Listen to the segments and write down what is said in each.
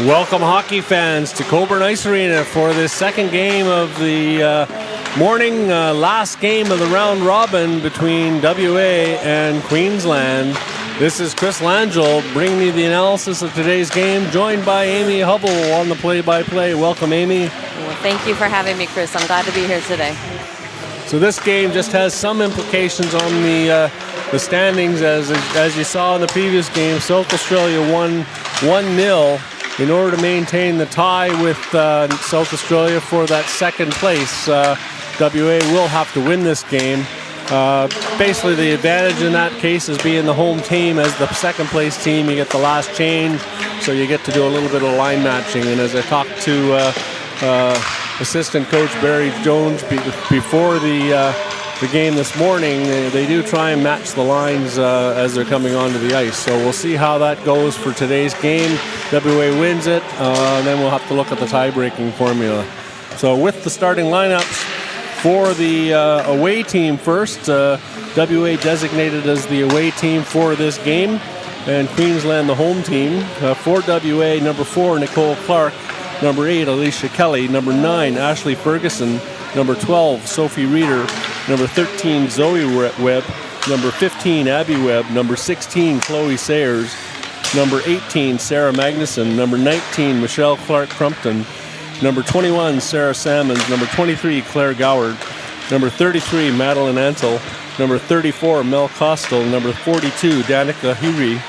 Welcome, hockey fans, to Cockburn Ice Arena for this second game of the morning, last game of the round robin between WA and Queensland. This is Chris Langell bringing you the analysis of today's game, joined by Amy Hubble on the play-by-play. Welcome, Amy. Well, thank you for having me, Chris. I'm glad to be here today. So this game just has some implications on the standings, as you saw in the previous game. South Australia won 1-0 in order to maintain the tie with South Australia for that second place. WA will have to win this game. Basically, the advantage in that case is being the home team. As the second place team, you get the last change, so you get to do a little bit of line matching. And as I talked to assistant coach Barry Jones before the game this morning, they do try and match the lines as they're coming onto the ice. So we'll see how that goes for today's game. WA wins it, then we'll have to look at the tie-breaking formula. So with the starting lineups for the away team first, WA designated as the away team for this game, and Queensland the home team. For WA, number 4, Nicole Clark. Number 8, Alicia Kelly. Number 9, Ashley Ferguson. Number 12, Sophie Reeder. Number 13, Zoe Webb. Number 15, Abby Webb. Number 16, Chloe Sayers. Number 18, Sarah Magnuson. Number 19, Michelle Clark-Crumpton. Number 21, Sarah Salmons. Number 23, Claire Goward. Number 33, Madeline Ansel. Number 34, Mel Costel. Number 42, Danica Huri.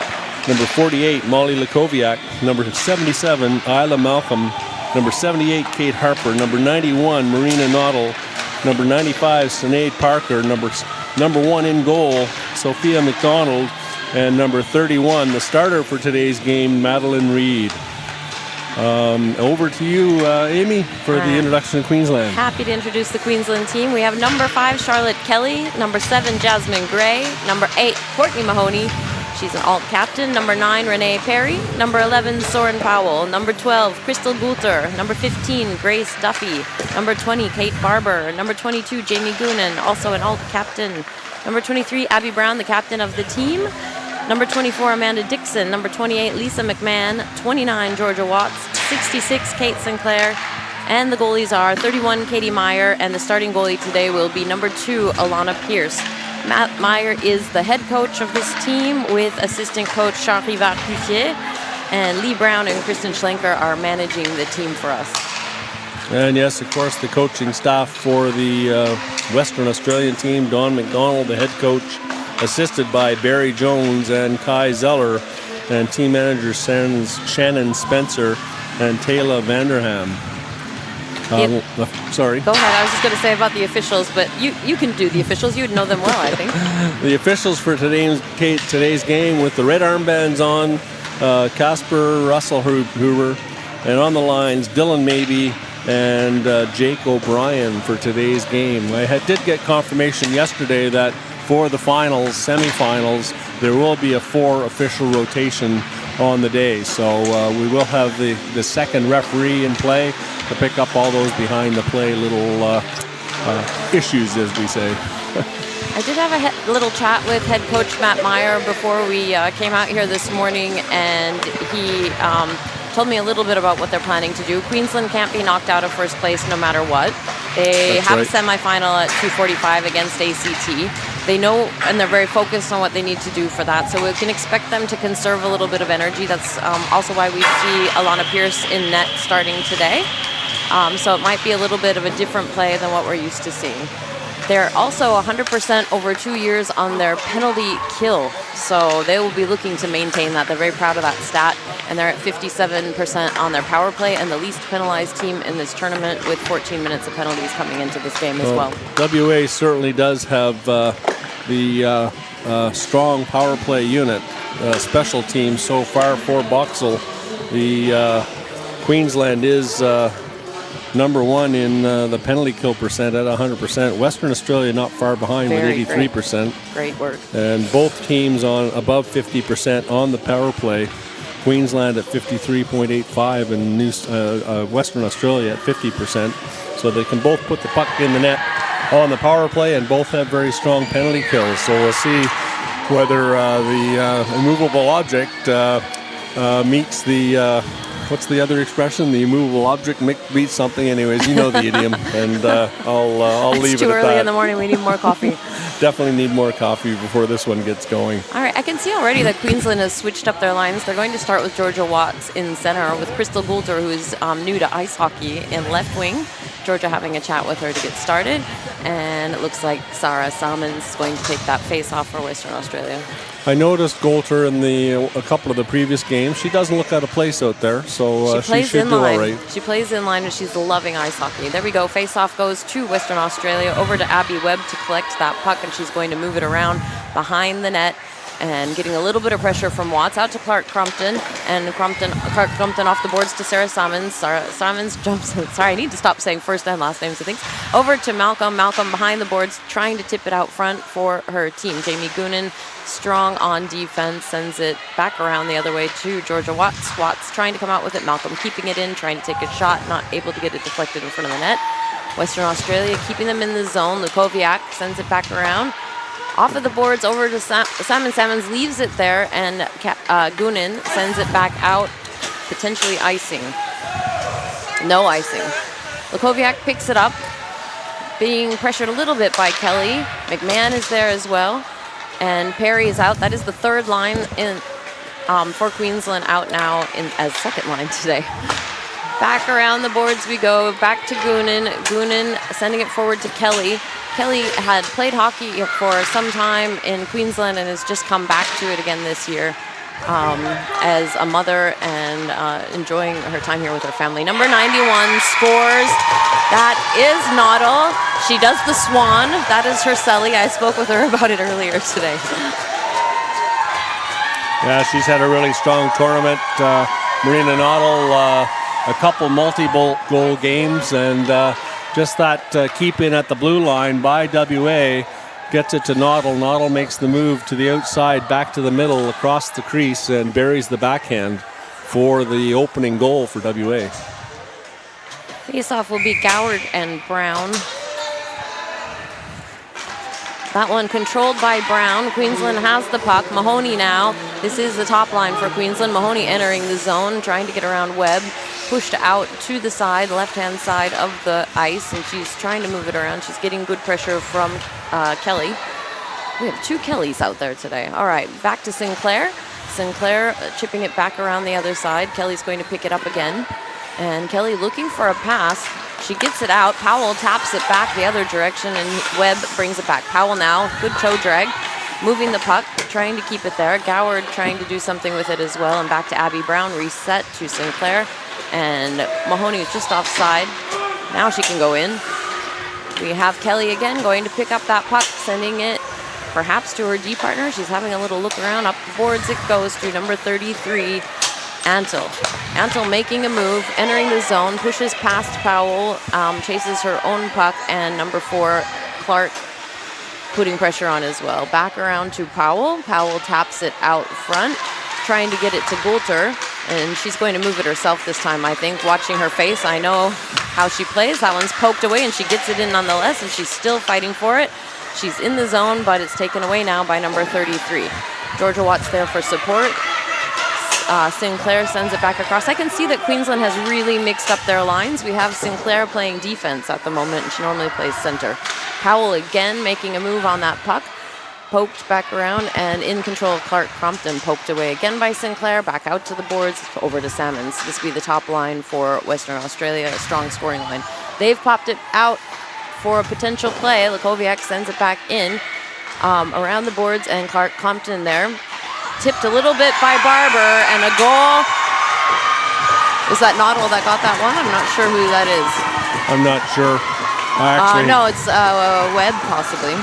Number 48, Molly Lakoviak. Number 77, Isla Malcolm. Number 78, Kate Harper. Number 91, Marina Noddle. Number 95, Sinead Parker. Number 1 in goal, Sophia McDonald. And number 31, the starter for today's game, Madeline Reed. Over to you, Amy, for the introduction to Queensland. Happy to introduce the Queensland team. We have number 5, Charlotte Kelly. Number 7, Jasmine Gray. Number 8, Courtney Mahoney. She's an alt captain. Number 9, Renee Perry. Number 11, Soren Powell. Number 12, Crystal Guter. Number 15, Grace Duffy. Number 20, Kate Barber. Number 22, Jamie Goonan, also an alt captain. Number 23, Abby Brown, the captain of the team. Number 24, Amanda Dixon. Number 28, Lisa McMahon. 29, Georgia Watts. 66, Kate Sinclair. And the goalies are 31, Katie Meyer. And the starting goalie today will be number 2, Alana Pierce. Matt Meyer is the head coach of this team, with assistant coach Charles-River Cloutier, and Lee Brown and Kristen Schlenker are managing the team for us. And yes, of course, the coaching staff for the Western Australian team, Don McDonald, the head coach, assisted by Barry Jones and Kai Zeller, and team managers Shannon Spencer and Taylor Vanderham. Sorry. Go ahead. I was just going to say about the officials, but you can do the officials. You would know them well, I think. The officials for today's game, with the red armbands on, Casper Russell Hoover, and on the lines, Dylan Mabey and Jake O'Brien for today's game. I did get confirmation yesterday that for the semifinals, there will be a 4 official rotation on the day. So we will have the second referee in play to pick up all those behind the play little issues, as we say. I did have a little chat with head coach Matt Meyer before we came out here this morning, and he told me a little bit about what they're planning to do. Queensland can't be knocked out of first place no matter what. They have a semifinal at 2:45 against ACT. They know, and they're very focused on what they need to do for that. So we can expect them to conserve a little bit of energy. That's also why we see Alana Pierce in net starting today. So it might be a little bit of a different play than what we're used to seeing. They're also 100% over 2 years on their penalty kill. So they will be looking to maintain that. They're very proud of that stat. And they're at 57% on their power play, and the least penalized team in this tournament, with 14 minutes of penalties coming into this game as well. WA certainly does have the strong power play unit, special team so far for BOXALL. The Queensland is number 1 in the penalty kill percent at 100%. Western Australia not far behind with 83%. Great work. And both teams on above 50% on the power play. Queensland at 53.85 and Western Australia at 50%. So they can both put the puck in the net on the power play, and both have very strong penalty kills. So we'll see whether the immovable object meets the what's the other expression? The immovable object beats something. Anyways, you know the idiom, and I'll leave it at that. It's too early in the morning. We need more coffee. Definitely need more coffee before this one gets going. All right, I can see already that Queensland has switched up their lines. They're going to start with Georgia Watts in center, with Crystal Goulter, who is new to ice hockey, in left wing. Georgia having a chat with her to get started, and it looks like Sarah Salmons is going to take that face-off for Western Australia. I noticed Goulter in a couple of the previous games. She doesn't look out of place out there, so she should do all right. She plays in line, and she's loving ice hockey. There we go. Face-off goes to Western Australia, over to Abby Webb to collect that puck, and she's going to move it around behind the net, and getting a little bit of pressure from Watts out to Clark Crumpton, and Clark Crumpton off the boards to Sarah Salmons. Sarah Salmons jumps, sorry, I need to stop saying first and last names, I think. Over to Malcolm. Malcolm behind the boards, trying to tip it out front for her team. Jamie Goonan, strong on defense, sends it back around the other way to Georgia Watts. Watts trying to come out with it. Malcolm keeping it in, trying to take a shot, not able to get it deflected in front of the net. Western Australia keeping them in the zone. Lukoviak sends it back around. Off of the boards, over to Salmons. Salmons leaves it there, and Goonan sends it back out, potentially icing. No icing. Lukoviak picks it up, being pressured a little bit by Kelly. McMahon is there as well, and Perry is out. That is the third line in for Queensland, out now as second line today. Back around the boards we go, back to Goonan. Goonan sending it forward to Kelly. Kelly had played hockey for some time in Queensland and has just come back to it again this year as a mother and enjoying her time here with her family. Number 91 scores. That is Noddle. She does the swan. That is her celly. I spoke with her about it earlier today. Yeah, she's had a really strong tournament. Marina Noddle, a couple multi-goal games, and just that keep in at the blue line by WA gets it to Noddle. Noddle makes the move to the outside, back to the middle, across the crease, and buries the backhand for the opening goal for WA. Face-off will be Goward and Brown. That one controlled by Brown. Queensland has the puck. Mahoney now. This is the top line for Queensland. Mahoney entering the zone, trying to get around Webb. Pushed out to the side, left-hand side of the ice, and she's trying to move it around. She's getting good pressure from Kelly. We have two Kellys out there today. All right, back to Sinclair. Sinclair chipping it back around the other side. Kelly's going to pick it up again. And Kelly looking for a pass. She gets it out. Powell taps it back the other direction, and Webb brings it back. Powell now, good toe drag. Moving the puck, trying to keep it there. Goward trying to do something with it as well. And back to Abby Brown, reset to Sinclair. And Mahoney is just offside. Now she can go in. We have Kelly again going to pick up that puck, sending it perhaps to her D partner. She's having a little look around. Up the boards it goes to number 33, Antle. Antle making a move, entering the zone, pushes past Powell, chases her own puck, and number 4, Clark, putting pressure on as well. Back around to Powell. Powell taps it out front, trying to get it to Goulter, and she's going to move it herself this time, I think. Watching her face, I know how she plays. That one's poked away, and she gets it in nonetheless, and she's still fighting for it. She's in the zone, but it's taken away now by number 33. Georgia Watts there for support. Sinclair sends it back across. I can see that Queensland has really mixed up their lines. We have Sinclair playing defense at the moment, and she normally plays center. Powell again making a move on that puck. Poked back around and in control of Clark Crumpton. Poked away again by Sinclair. Back out to the boards, over to Salmons. This will be the top line for Western Australia, a strong scoring line. They've popped it out for a potential play. Lukoviak sends it back in around the boards, and Clark Crumpton there. Tipped a little bit by Barber, and a goal. Was that Noddle that got that one? I'm not sure who that is. I'm not sure. Actually, no, it's Webb, possibly.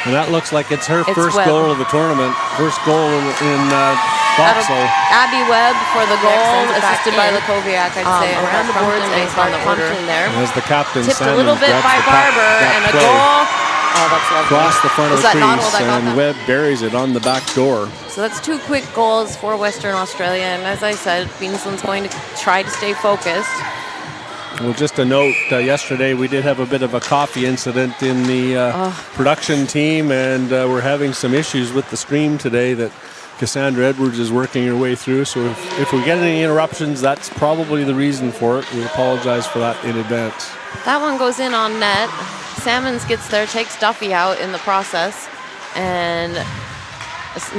And that looks like it's her first goal of the tournament. First goal in BOXALL. Abby Webb for the goal, assisted by Lukoviak, I'd say. Around the boards based on the order. There. As the captain, tipped a little bit by Barber, and a goal. Oh, that's lovely. Across the front of the crease, and Webb buries it on the back door. So that's 2 quick goals for Western Australia, and as I said, Queensland's going to try to stay focused. Well, just a note, yesterday we did have a bit of a coffee incident in the production team, and we're having some issues with the stream today that Cassandra Edwards is working her way through, so if we get any interruptions, that's probably the reason for it. We apologize for that in advance. That one goes in on net. Salmons gets there, takes Duffy out in the process, and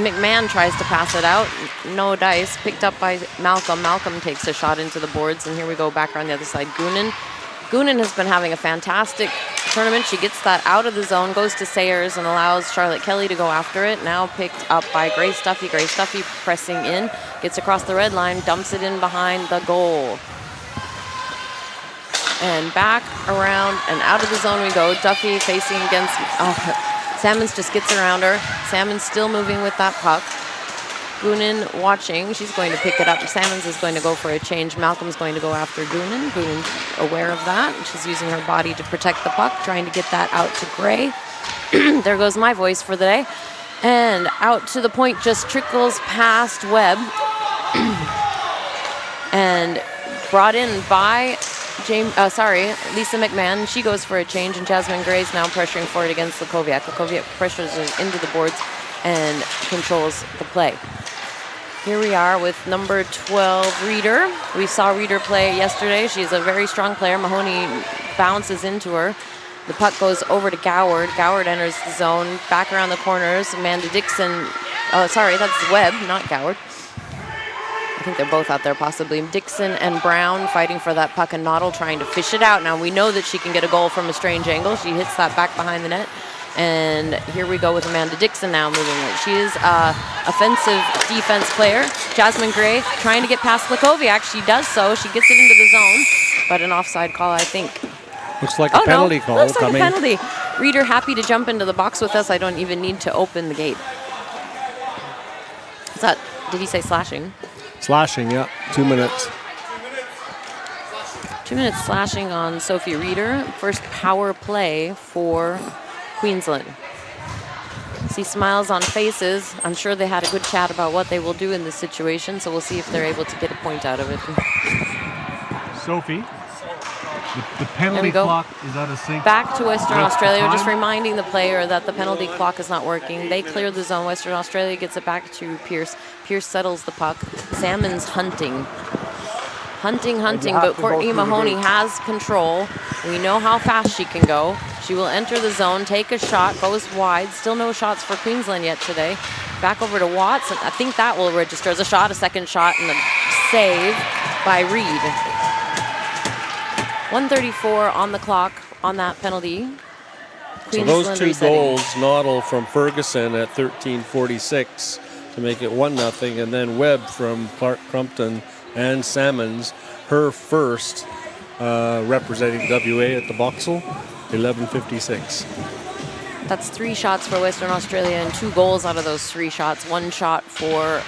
McMahon tries to pass it out. No dice. Picked up by Malcolm. Malcolm takes a shot into the boards, and here we go back on the other side. Goonan has been having a fantastic tournament. She gets that out of the zone, goes to Sayers, and allows Charlotte Kelly to go after it. Now picked up by Grace Duffy. Grace Duffy pressing in, gets across the red line, dumps it in behind the goal. And back around and out of the zone we go. Duffy facing against, Salmons just gets around her. Salmons still moving with that puck. Goonan watching. She's going to pick it up. Salmons is going to go for a change. Malcolm's going to go after Goonan. Goonan's aware of that. She's using her body to protect the puck, trying to get that out to Gray. There goes my voice for the day. And out to the point, just trickles past Webb. And brought in by Lisa McMahon. She goes for a change, and Jasmine Gray's now pressuring for it against Lakoviak. Lakoviak pressures it into the boards and controls the play. Here we are with number 12, Reeder. We saw Reeder play yesterday. She's a very strong player. Mahoney bounces into her. The puck goes over to Goward. Goward enters the zone. Back around the corners. Amanda Dixon. Oh, sorry, that's Webb, not Goward. I think they're both out there possibly. Dixon and Brown fighting for that puck, and Noddle trying to fish it out. Now we know that she can get a goal from a strange angle. She hits that back behind the net. And here we go with Amanda Dixon now moving it. She is an offensive defense player. Jasmine Gray trying to get past Lakoviak. She does so. She gets it into the zone, but an offside call, I think. Looks like a penalty call looks coming. Like a penalty. Reeder happy to jump into the box with us. I don't even need to open the gate. Is that, did he say slashing? Slashing, yeah. 2 minutes. 2 minutes slashing on Sophie Reeder. First power play for Queensland. See smiles on faces. I'm sure they had a good chat about what they will do in this situation, so we'll see if they're able to get a point out of it. Sophie, the penalty clock is out of sync. Back to Western Australia, just reminding the player that the penalty clock is not working. They clear the zone. Western Australia gets it back to Pierce. Pierce settles the puck. Salmon's hunting, but Courtney Mahoney has control. We know how fast she can go. She will enter the zone, take a shot, goes wide. Still no shots for Queensland yet today. Back over to Watts, and I think that will register as a shot, a second shot, and a save by Reed. 1:34 on the clock on that penalty. So those two goals, Noddle from Ferguson at 13:46 to make it 1-0, and then Webb from Clark Crumpton and Salmons, her first representing WA at the BOXALL, 11:56. That's 3 shots for Western Australia and 2 goals out of those 3 shots. 1 shot for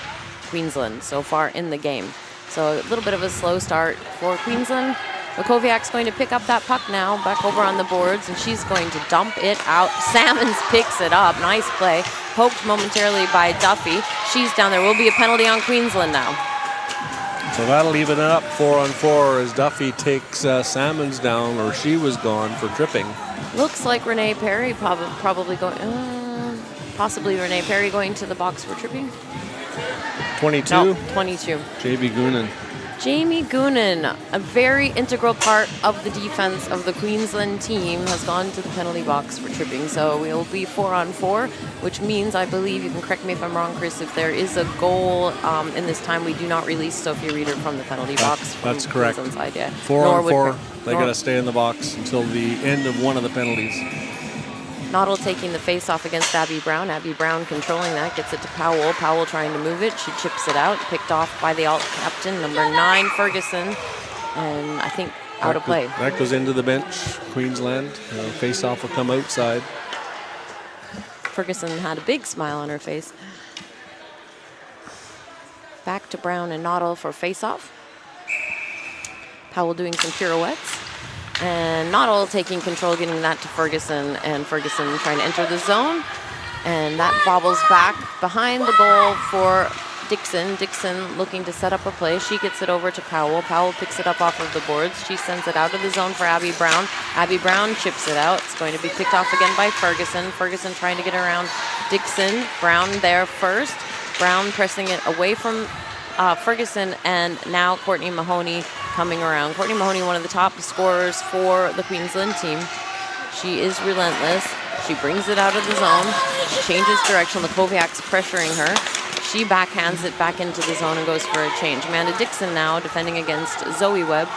Queensland so far in the game. So a little bit of a slow start for Queensland. Lakoviak's going to pick up that puck now, back over on the boards, and she's going to dump it out. Salmons picks it up. Nice play. Poked momentarily by Duffy. She's down there. Will be a penalty on Queensland now. So that'll even it up 4-on-4 as Duffy takes Salmons down, or she was gone for tripping. Looks like Renee Perry probably going, possibly Renee Perry going to the box for tripping. 22? No, 22. J.B. Goonan. Jamie Goonan, a very integral part of the defense of the Queensland team, has gone to the penalty box for tripping. So we'll be 4-on-4, which means, I believe, you can correct me if I'm wrong, Chris, if there is a goal in this time, we do not release Sophie Reeder from the penalty box. That's correct. Side, yeah. 4-on-4, they got to stay in the box until the end of one of the penalties. Noddle taking the face-off against Abby Brown. Abby Brown controlling that, gets it to Powell. Powell trying to move it. She chips it out, picked off by the alt captain, number 9, Ferguson. And I think out of play. That goes into the bench, Queensland. Face-off will come outside. Ferguson had a big smile on her face. Back to Brown and Noddle for face-off. Powell doing some pirouettes. And Noddle taking control, getting that to Ferguson, and Ferguson trying to enter the zone. And that bobbles back behind the goal for Dixon. Dixon looking to set up a play. She gets it over to Powell. Powell picks it up off of the boards. She sends it out of the zone for Abby Brown. Abby Brown chips it out. It's going to be picked off again by Ferguson. Ferguson trying to get around Dixon. Brown there first. Brown pressing it away from Ferguson, and now Courtney Mahoney coming around. Courtney Mahoney, one of the top scorers for the Queensland team. She is relentless. She brings it out of the zone. She changes direction. Lukowiak's pressuring her. She backhands it back into the zone and goes for a change. Amanda Dixon now defending against Zoe Webb.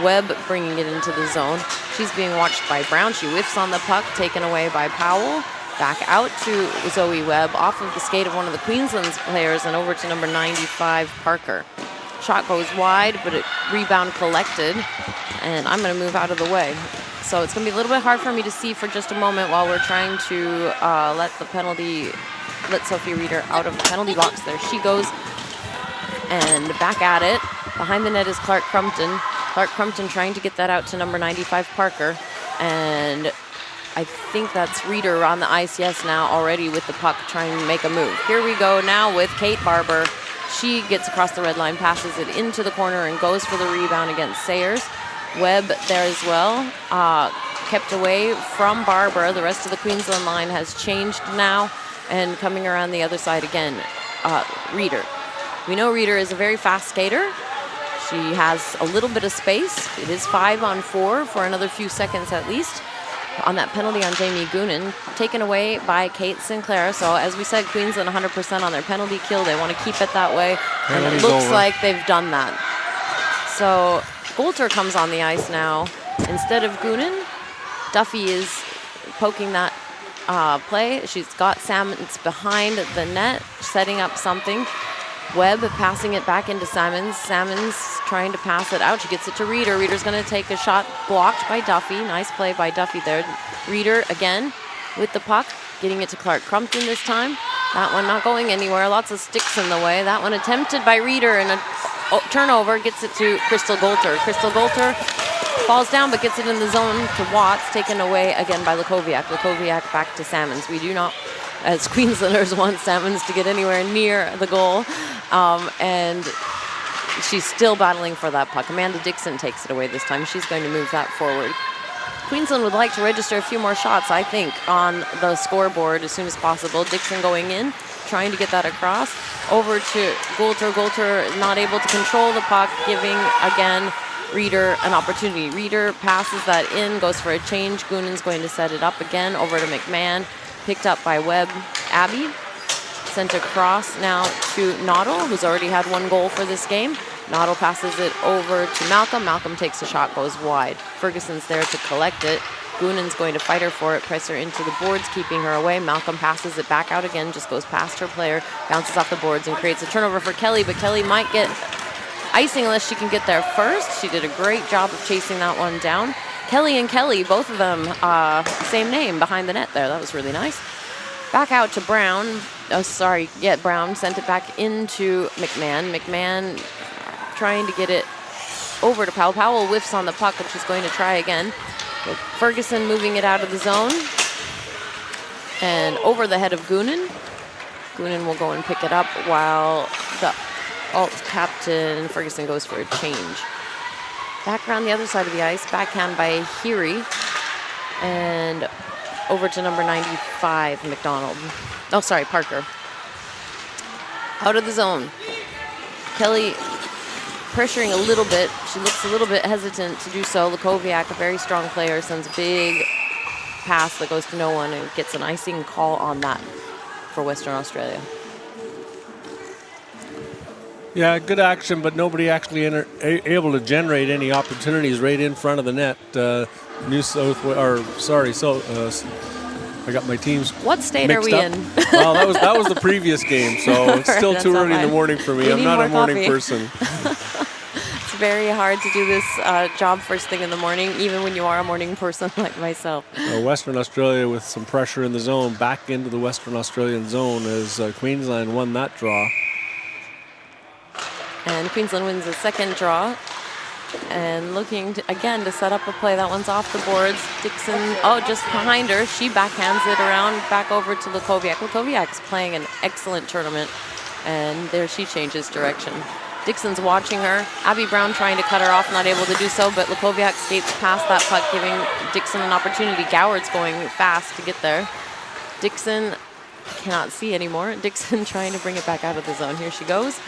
Webb bringing it into the zone. She's being watched by Brown. She whiffs on the puck, taken away by Powell. Back out to Zoe Webb, off of the skate of one of the Queensland's players and over to number 95, Parker. Shot goes wide, but it rebound collected, and I'm going to move out of the way. So it's going to be a little bit hard for me to see for just a moment while we're trying to let Sophie Reeder out of the penalty box. There she goes, and back at it. Behind the net is Clark Crumpton. Clark Crumpton trying to get that out to number 95, Parker, and I think that's Reeder on the ice, yes, now already with the puck trying to make a move. Here we go now with Kate Barber. She gets across the red line, passes it into the corner, and goes for the rebound against Sayers. Webb there as well, kept away from Barber. The rest of the Queensland line has changed now, and coming around the other side again, Reeder. We know Reeder is a very fast skater. She has a little bit of space. It is 5-on-4 for another few seconds at least. On that penalty on Jamie Goonan, taken away by Kate Sinclair. So as we said, Queensland 100% on their penalty kill. They want to keep it that way, and it looks like they've done that. So Goulter comes on the ice now instead of Goonan. Duffy is poking that play. She's got Salmons behind the net, setting up something. Webb passing it back into Salmons. Salmons trying to pass it out. She gets it to Reeder. Reeder's going to take a shot blocked by Duffy. Nice play by Duffy there. Reeder again with the puck, getting it to Clark Crumpton this time. That one not going anywhere. Lots of sticks in the way. That one attempted by Reeder, and a turnover gets it to Crystal Goulter. Crystal Goulter falls down but gets it in the zone to Watts, taken away again by Lukowiak. Lukowiak back to Salmons. We do not, as Queenslanders, want Salmons to get anywhere near the goal. And she's still battling for that puck. Amanda Dixon takes it away this time. She's going to move that forward. Queensland would like to register a few more shots, I think, on the scoreboard as soon as possible. Dixon going in, trying to get that across. Over to Goulter. Goulter not able to control the puck, giving, again, Reeder an opportunity. Reeder passes that in, goes for a change. Goonan's going to set it up again. Over to McMahon. Picked up by Webb. Abby sent across now to Noddle, who's already had one goal for this game. Noddle passes it over to Malcolm. Malcolm takes a shot, goes wide. Ferguson's there to collect it. Goonan's going to fight her for it, press her into the boards, keeping her away. Malcolm passes it back out again, just goes past her player, bounces off the boards and creates a turnover for Kelly, but Kelly might get icing unless she can get there first. She did a great job of chasing that one down. Kelly and Kelly, both of them, same name behind the net there. That was really nice. Back out to Brown. Brown sent it back into McMahon. McMahon trying to get it over to Powell. Powell whiffs on the puck, and she's going to try again. But Ferguson moving it out of the zone. And over the head of Goonan. Goonan will go and pick it up while the alt captain Ferguson goes for a change. Back around the other side of the ice, backhand by Heary. And over to number 95, Parker. Out of the zone. Kelly pressuring a little bit. She looks a little bit hesitant to do so. Lukowiak, a very strong player, sends a big pass that goes to no one and gets an icing call on that for Western Australia. Yeah, good action, but nobody actually able to generate any opportunities right in front of the net. I got my teams. What state are we up. in? Well, that was the previous game, so it's still too early in the morning for me. I'm not a morning person. It's very hard to do this job first thing in the morning, even when you are a morning person like myself. Western Australia with some pressure in the zone, back into the Western Australian zone as Queensland won that draw. And Queensland wins the second draw. And looking again to set up a play. That one's off the boards. Dixon, just behind her. She backhands it around, back over to Lukowiak. Lukowiak's playing an excellent tournament. And there she changes direction. Dixon's watching her. Abby Brown trying to cut her off, not able to do so, but Lukowiak skates past that puck, giving Dixon an opportunity. Goward's going fast to get there. Dixon cannot see anymore. Dixon trying to bring it back out of the zone. Here she goes.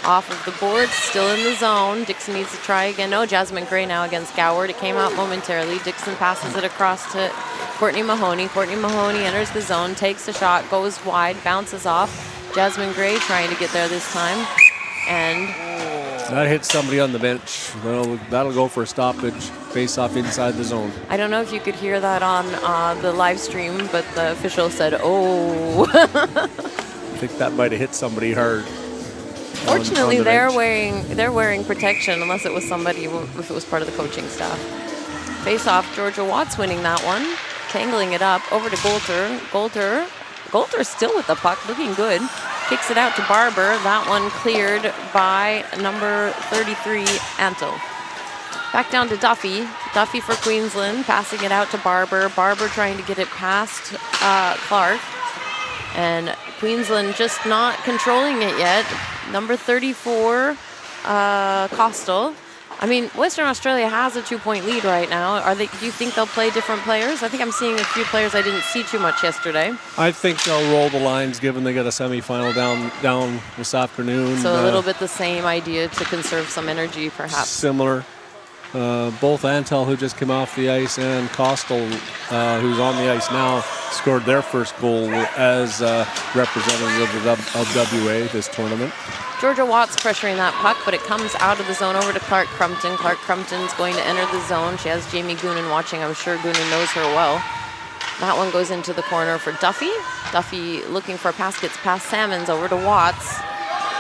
Off of the board, still in the zone. Dixon needs to try again. No, Jasmine Gray now against Goward. It came out momentarily. Dixon passes it across to Courtney Mahoney. Courtney Mahoney enters the zone, takes a shot, goes wide, bounces off. Jasmine Gray trying to get there this time. And that hits somebody on the bench. Well, that'll go for a stoppage. Face off inside the zone. I don't know if you could hear that on the live stream, but the official said, "Oh." I think that might have hit somebody hard. Fortunately, they're wearing protection, unless it was somebody, if it was part of the coaching staff. Face off, Georgia Watts winning that one, tangling it up over to Goulter. Goulter still with the puck, looking good. Kicks it out to Barber. That one cleared by number 33, Anto. Back down to Duffy. Duffy for Queensland, passing it out to Barber. Barber trying to get it past Clark. And Queensland just not controlling it yet. Number 34, Coastal. I mean, Western Australia has a 2-point lead right now. Do you think they'll play different players? I think I'm seeing a few players I didn't see too much yesterday. I think they'll roll the lines, given they got a semifinal down this afternoon. So a little bit the same idea to conserve some energy, perhaps. Similar. Both Antel, who just came off the ice, and Coastal, who's on the ice now, scored their first goal as representatives of WA this tournament. Georgia Watts pressuring that puck, but it comes out of the zone over to Clark Crumpton. Clark Crumpton's going to enter the zone. She has Jamie Goonan watching. I'm sure Goonan knows her well. That one goes into the corner for Duffy. Duffy looking for a pass, gets past Salmons over to Watts.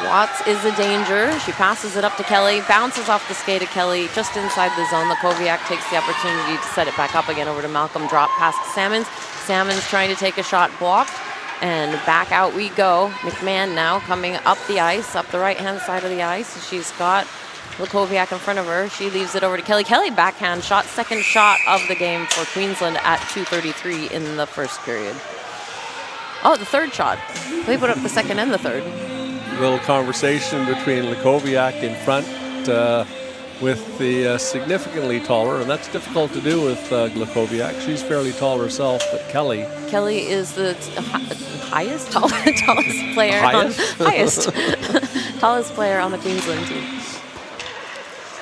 Watts is a danger. She passes it up to Kelly, bounces off the skate of Kelly just inside the zone. Lakoviak takes the opportunity to set it back up again over to Malcolm. Drop past Salmons. Salmons trying to take a shot, blocked. And back out we go. McMahon now coming up the ice, up the right-hand side of the ice. She's got Lakoviak in front of her. She leaves it over to Kelly. Kelly backhand shot, second shot of the game for Queensland at 2:33 in the first period. Oh, the third shot. They put up the second and the third. Little conversation between Lakoviak in front with the significantly taller, and that's difficult to do with Lakoviak. She's fairly tall herself, but Kelly is the tallest player. Tallest player on the Queensland team.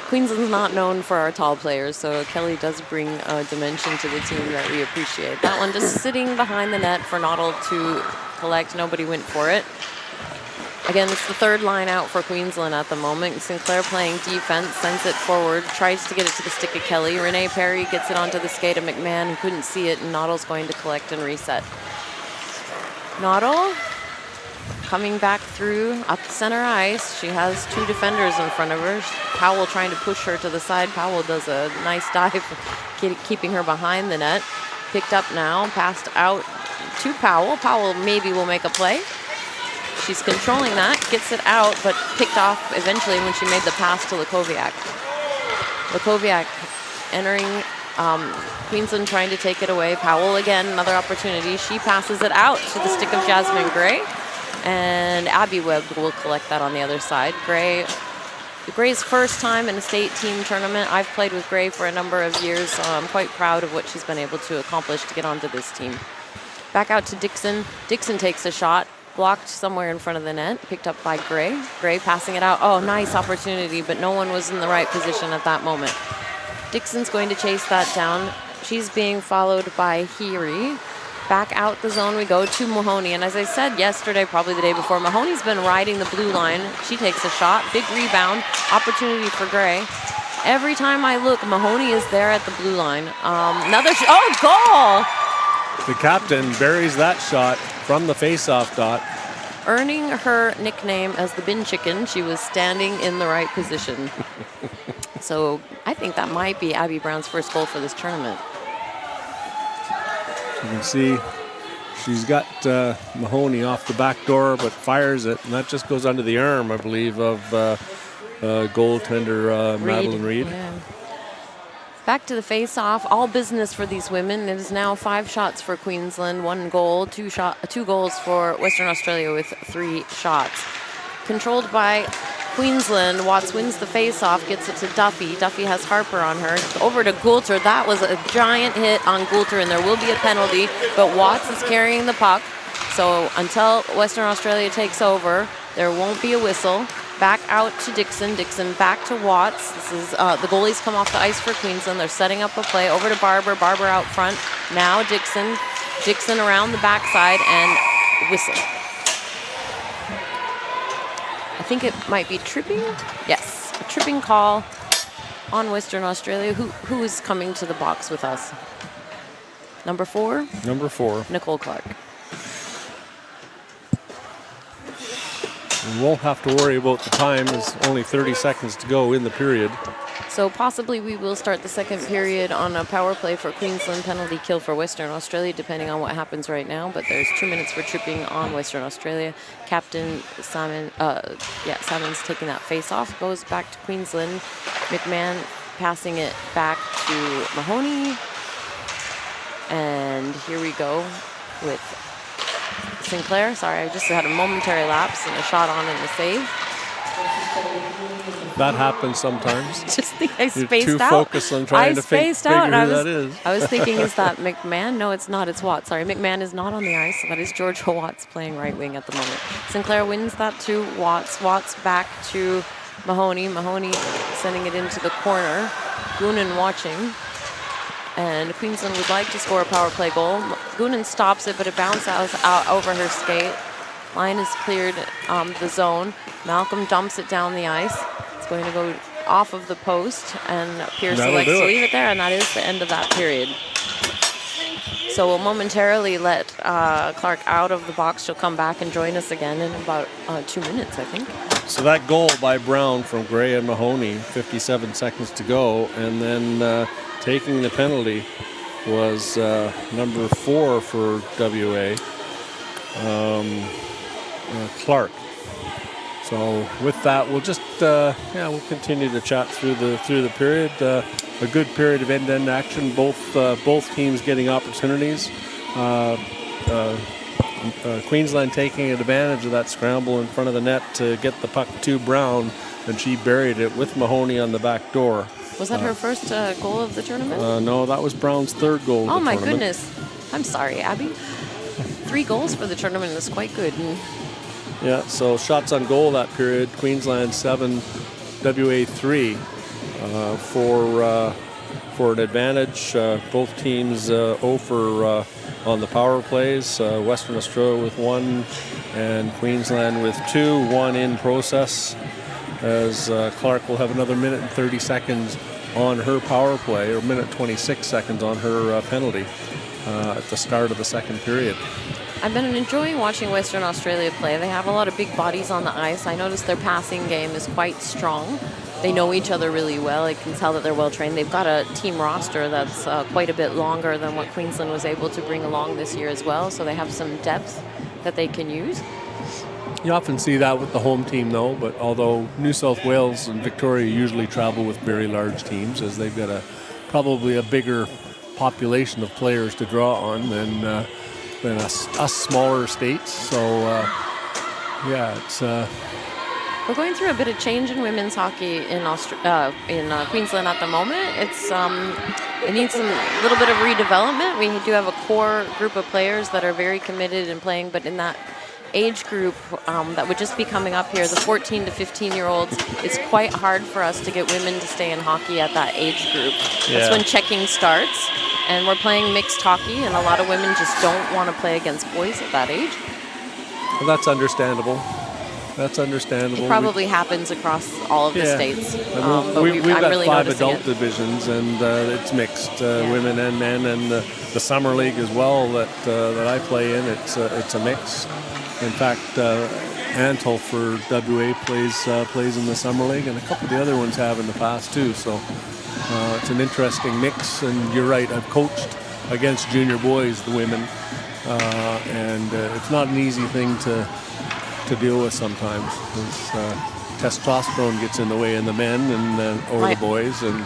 Queensland's not known for our tall players, so Kelly does bring a dimension to the team that we appreciate. That one just sitting behind the net for Noddle to collect. Nobody went for it. Again, it's the third line out for Queensland at the moment. Sinclair playing defense, sends it forward, tries to get it to the stick of Kelly. Renee Perry gets it onto the skate of McMahon, who couldn't see it, and Noddle's going to collect and reset. Noddle coming back through up the center ice. She has two defenders in front of her. Powell trying to push her to the side. Powell does a nice dive, keeping her behind the net. Picked up now, passed out to Powell. Powell maybe will make a play. She's controlling that, gets it out, but picked off eventually when she made the pass to Lakoviak. Lakoviak entering, Queensland trying to take it away. Powell again, another opportunity. She passes it out to the stick of Jasmine Gray, and Abby Webb will collect that on the other side. Gray's first time in a state team tournament. I've played with Gray for a number of years, so I'm quite proud of what she's been able to accomplish to get onto this team. Back out to Dixon. Dixon takes a shot. Blocked somewhere in front of the net, picked up by Gray. Gray passing it out. Oh, nice opportunity, but no one was in the right position at that moment. Dixon's going to chase that down. She's being followed by Heary. Back out the zone we go to Mahoney. And as I said yesterday, probably the day before, Mahoney's been riding the blue line. She takes a shot. Big rebound. Opportunity for Gray. Every time I look, Mahoney is there at the blue line. Goal! The captain buries that shot from the face-off dot. Earning her nickname as the bin chicken, she was standing in the right position. So I think that might be Abby Brown's first goal for this tournament. You can see she's got Mahoney off the back door, but fires it, and that just goes under the arm, I believe, of goaltender Madeline Reed. Yeah. Back to the face-off. All business for these women. It is now 5 shots for Queensland, 1 goal, 2 goals for Western Australia with 3 shots. Controlled by Queensland. Watts wins the face-off, gets it to Duffy. Duffy has Harper on her. Over to Goulter. That was a giant hit on Goulter, and there will be a penalty, but Watts is carrying the puck. So until Western Australia takes over, there won't be a whistle. Back out to Dixon. Dixon back to Watts. This is the goalies come off the ice for Queensland. They're setting up a play over to Barber. Barber out front. Now Dixon. Dixon around the backside and whistle. I think it might be tripping. Yes, a tripping call on Western Australia. Who is coming to the box with us? Number 4? Number 4. Nicole Clark. We won't have to worry about the time. There's only 30 seconds to go in the period. So possibly we will start the second period on a power play for Queensland, penalty kill for Western Australia, depending on what happens right now. But there's 2 minutes for tripping on Western Australia. Captain Simon's taking that face off. Goes back to Queensland. McMahon passing it back to Mahoney. And here we go with Sinclair. Sorry, I just had a momentary lapse and a shot on and a save. That happens sometimes. Just think I spaced You're too out. focused on trying to figure who that is. I was thinking, is that McMahon? No, it's not. It's Watts. Sorry, McMahon is not on the ice. That is George Watts playing right wing at the moment. Sinclair wins that to Watts. Watts back to Mahoney. Mahoney sending it into the corner. Goonan watching. And Queensland would like to score a power play goal. Goonan stops it, but it bounces out over her skate. Line is cleared the zone. Malcolm dumps it down the ice. It's going to go off of the post, and Pierce selects to leave it there, and that is the end of that period. So we'll momentarily let Clark out of the box. She'll come back and join us again in about 2 minutes, I think. So that goal by Brown from Gray and Mahoney, 57 seconds to go, and then taking the penalty was number 4 for WA, Clark. So with that, we'll just we'll continue to chat through the period. A good period of end-to-end action. Both teams getting opportunities. Queensland taking advantage of that scramble in front of the net to get the puck to Brown, and she buried it with Mahoney on the back door. Was that her first goal of the tournament? No, that was Brown's third goal of the tournament. Oh, my goodness. I'm sorry, Abby. 3 goals for the tournament is quite good. Yeah, so shots on goal that period, Queensland 7, WA 3 for an advantage. Both teams 0 for on the power plays. Western Australia with 1 and Queensland with 2, 1 in process, as Clark will have another minute and 30 seconds on her power play, or minute 26 seconds on her penalty at the start of the second period. I've been enjoying watching Western Australia play. They have a lot of big bodies on the ice. I noticed their passing game is quite strong. They know each other really well. I can tell that they're well trained. They've got a team roster that's quite a bit longer than what Queensland was able to bring along this year as well. So they have some depth that they can use. You often see that with the home team, though, but although New South Wales and Victoria usually travel with very large teams, as they've got probably a bigger population of players to draw on than us smaller states. So, it's... We're going through a bit of change in women's hockey in Queensland at the moment. It needs a little bit of redevelopment. We do have a core group of players that are very committed in playing, but in that age group that would just be coming up here, the 14 to 15-year-olds, it's quite hard for us to get women to stay in hockey at that age group. Yeah. That's when checking starts, and we're playing mixed hockey, and a lot of women just don't want to play against boys at that age. Well, that's understandable. That's understandable. It probably happens across all of the states. But we've got really 5 adult divisions, and it's mixed, women and men, and the summer league as well that I play in. It's a mix. In fact, Antle for WA plays in the summer league, and a couple of the other ones have in the past too. So it's an interesting mix. And you're right, I've coached against junior boys, the women, and it's not an easy thing to deal with sometimes, because testosterone gets in the way in the men and or the boys. And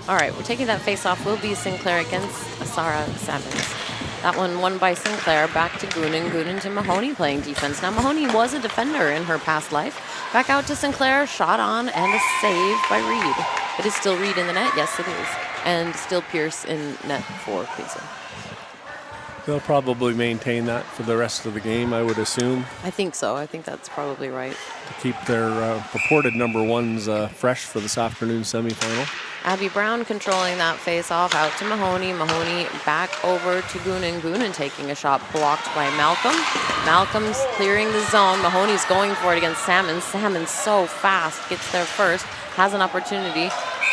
all right, we're taking that face off. Will be Sinclair against Sarah Salmons. That one won by Sinclair. Back to Goonan. Goonan to Mahoney playing defense. Now Mahoney was a defender in her past life. Back out to Sinclair. Shot on and a save by Reed. It is still Reed in the net. Yes, it is. And still Pierce in net for Queensland. They'll probably maintain that for the rest of the game, I would assume, I think so. I think that's probably right. to keep their purported number ones fresh for this afternoon semifinal. Abby Brown controlling that face-off out to Mahoney. Mahoney back over to Goonan. Goonan taking a shot blocked by Malcolm. Malcolm's clearing the zone. Mahoney's going for it against Salmons. Salmons so fast, gets there first, has an opportunity.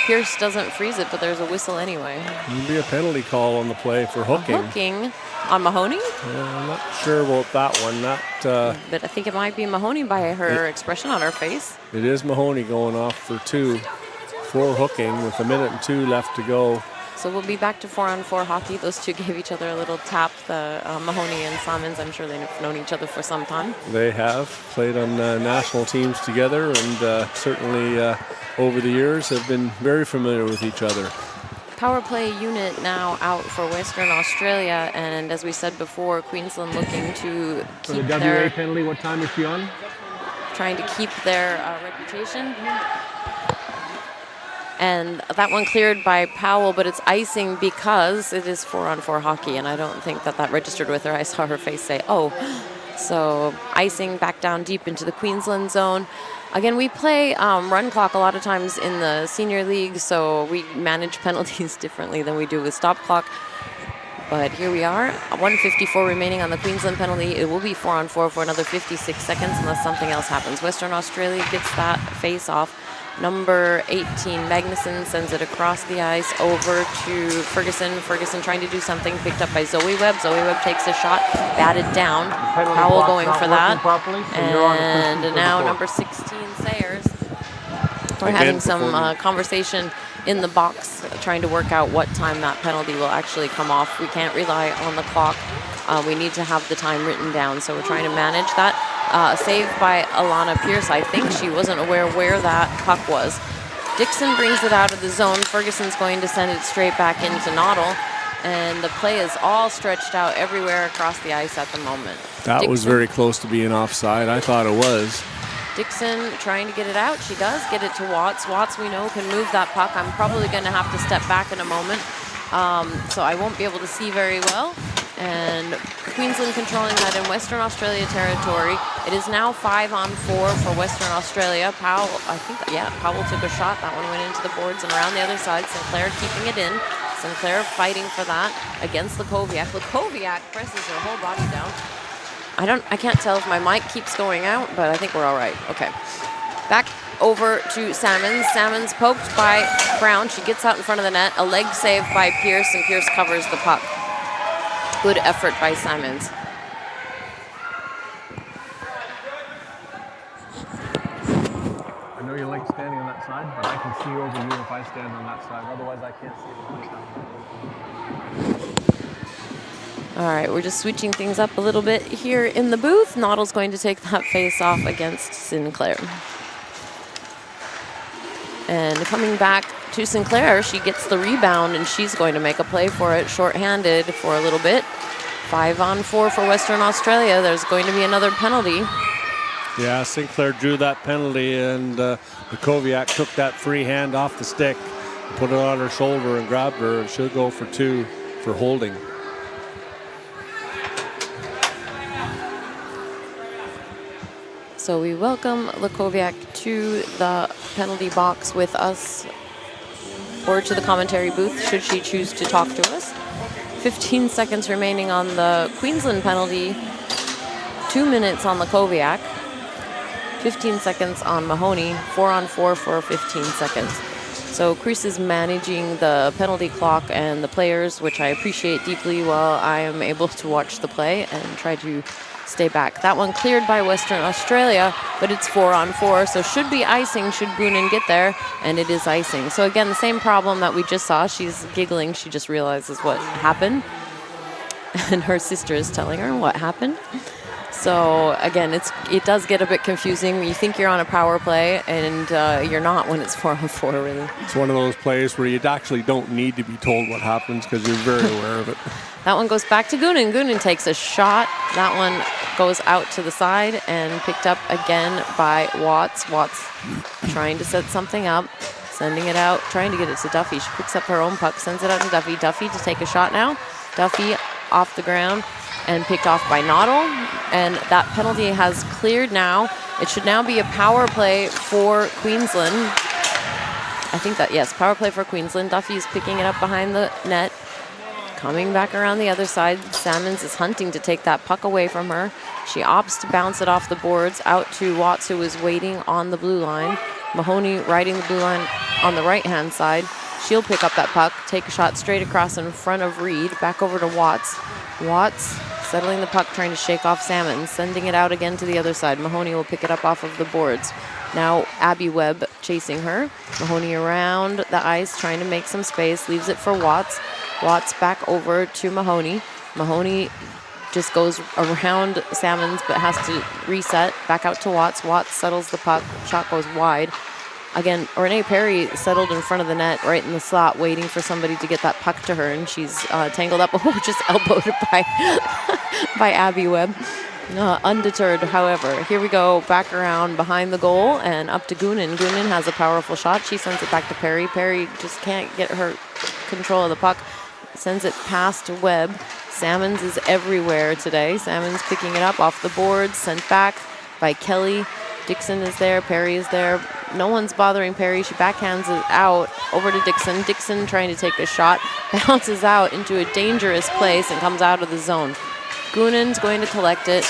Pierce doesn't freeze it, but there's a whistle anyway. There'll be a penalty call on the play for hooking. Hooking on Mahoney? I'm not sure about that one. But I think it might be Mahoney by her expression on her face. It is Mahoney going off for 2 for hooking with 1 minute and 2 left to go. So we'll be back to 4-on-4 hockey. Those two gave each other a little tap. The Mahoney and Salmons, I'm sure they've known each other for some time. They have played on national teams together, and certainly over the years have been very familiar with each other. Power play unit now out for Western Australia, and as we said before, Queensland looking to keep their penalty, what time is she on? trying to keep their reputation. And that one cleared by Powell, but it's icing because it is 4-on-4 hockey, and I don't think that registered with her. I saw her face say, oh. So icing back down deep into the Queensland zone. Again, we play run clock a lot of times in the senior league, so we manage penalties differently than we do with stop clock. But here we are, 1:54 remaining on the Queensland penalty. It will be 4-on-4 for another 56 seconds unless something else happens. Western Australia gets that face off. Number 18, Magnuson, sends it across the ice over to Ferguson. Ferguson trying to do something, picked up by Zoe Webb. Zoe Webb takes a shot, batted down. Powell going for that. And now number 16, Sayers. We're having some conversation in the box, trying to work out what time that penalty will actually come off. We can't rely on the clock. We need to have the time written down, so we're trying to manage that. Saved by Alana Pierce. I think she wasn't aware where that puck was. Dixon brings it out of the zone. Ferguson's going to send it straight back into Noddle, and the play is all stretched out everywhere across the ice at the moment. That was very close to being offside. I thought it was. Dixon trying to get it out. She does get it to Watts. Watts, we know, can move that puck. I'm probably going to have to step back in a moment, so I won't be able to see very well. And Queensland controlling that in Western Australia territory. It is now 5-on-4 for Western Australia. Powell, Powell took a shot. That one went into the boards and around the other side. Sinclair keeping it in. Sinclair fighting for that against Lukoviak. Lukoviak presses her whole body down. I can't tell if my mic keeps going out, but I think we're all right. Okay. Back over to Salmons. Salmons poked by Brown. She gets out in front of the net. A leg save by Pierce, and Pierce covers the puck. Good effort by Salmons. I know you like standing on that side, but I can see over you if I stand on that side. Otherwise, I can't see. All right, we're just switching things up a little bit here in the booth. Noddle's going to take that face off against Sinclair. And coming back to Sinclair, she gets the rebound, and she's going to make a play for it, shorthanded for a little bit. 5-on-4 for Western Australia. There's going to be another penalty. Yeah, Sinclair drew that penalty, and Lukoviak took that free hand off the stick, put it on her shoulder and grabbed her, and she'll go for 2 for holding. So we welcome Lukoviak to the penalty box with us, or to the commentary booth should she choose to talk to us. 15 seconds remaining on the Queensland penalty, 2 minutes on Lukoviak, 15 seconds on Mahoney, 4-on-4 for 15 seconds. So Chris is managing the penalty clock and the players, which I appreciate deeply, while I am able to watch the play and try to stay back. That one cleared by Western Australia, but it's 4-on-4, so should be icing should Goonan get there, and it is icing. So again, the same problem that we just saw. She's giggling. She just realizes what happened, and her sister is telling her what happened. So again, it does get a bit confusing. You think you're on a power play, and you're not when it's 4-on-4, really. It's one of those plays where you actually don't need to be told what happens because you're very aware of it. That one goes back to Goonan. Goonan takes a shot. That one goes out to the side and picked up again by Watts. Watts trying to set something up, sending it out, trying to get it to Duffy. She picks up her own puck, sends it out to Duffy. Duffy to take a shot now. Duffy off the ground and picked off by Noddle. And that penalty has cleared now. It should now be a power play for Queensland. I think that, yes, power play for Queensland. Duffy's picking it up behind the net. Coming back around the other side, Salmons is hunting to take that puck away from her. She opts to bounce it off the boards out to Watts, who is waiting on the blue line. Mahoney riding the blue line on the right-hand side. She'll pick up that puck, take a shot straight across in front of Reed, back over to Watts. Watts settling the puck, trying to shake off Salmons, sending it out again to the other side. Mahoney will pick it up off of the boards. Now Abby Webb chasing her. Mahoney around the ice, trying to make some space, leaves it for Watts. Watts back over to Mahoney. Mahoney just goes around Salmons but has to reset. Back out to Watts. Watts settles the puck. Shot goes wide. Again, Renee Perry settled in front of the net right in the slot, waiting for somebody to get that puck to her, and she's tangled up. Oh, just elbowed by Abby Webb. Undeterred, however. Here we go, back around behind the goal and up to Goonan. Goonan has a powerful shot. She sends it back to Perry. Perry just can't get her control of the puck. Sends it past Webb. Salmons is everywhere today. Salmons picking it up off the boards, sent back by Kelly. Dixon is there, Perry is there. No one's bothering Perry. She backhands it out over to Dixon. Dixon trying to take a shot, bounces out into a dangerous place and comes out of the zone. Goonan's going to collect it.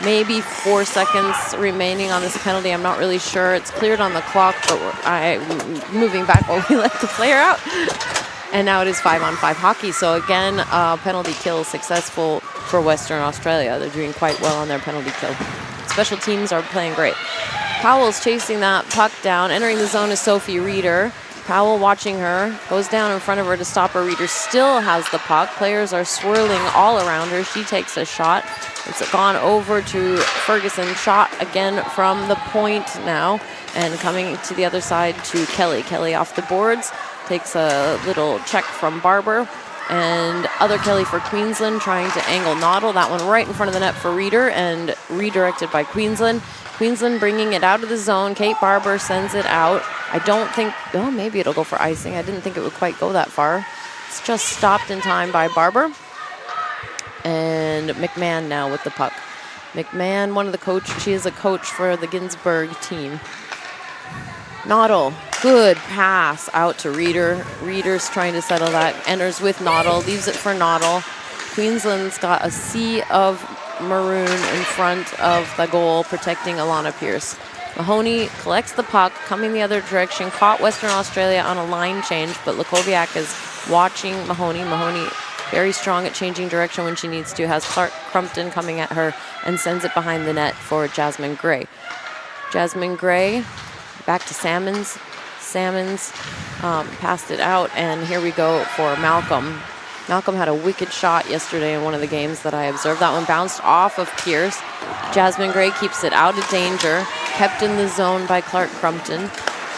Maybe 4 seconds remaining on this penalty. I'm not really sure. It's cleared on the clock, but I'm moving back while we let the player out. And now it is 5-on-5 hockey. So again, penalty kill successful for Western Australia. They're doing quite well on their penalty kill. Special teams are playing great. Powell's chasing that puck down. Entering the zone is Sophie Reeder. Powell watching her, goes down in front of her to stop her. Reeder still has the puck. Players are swirling all around her. She takes a shot. It's gone over to Ferguson. Shot again from the point now. And coming to the other side to Kelly. Kelly off the boards. Takes a little check from Barber. And other Kelly for Queensland, trying to angle Noddle. That one right in front of the net for Reeder and redirected by Queensland. Queensland bringing it out of the zone. Kate Barber sends it out. I don't think, oh, maybe it'll go for icing. I didn't think it would quite go that far. It's just stopped in time by Barber. And McMahon now with the puck. McMahon, one of the coach, she is a coach for the Ginsburg team. Noddle, good pass out to Reeder. Reeder's trying to settle that. Enters with Noddle, leaves it for Noddle. Queensland's got a sea of maroon in front of the goal, protecting Alana Pierce. Mahoney collects the puck, coming the other direction, caught Western Australia on a line change, but Lakoviak is watching Mahoney. Mahoney very strong at changing direction when she needs to, has Clark Crumpton coming at her and sends it behind the net for Jasmine Gray. Jasmine Gray back to Salmons. Salmons passed it out, and here we go for Malcolm. Malcolm had a wicked shot yesterday in one of the games that I observed. That one bounced off of Pierce. Jasmine Gray keeps it out of danger. Kept in the zone by Clark Crumpton.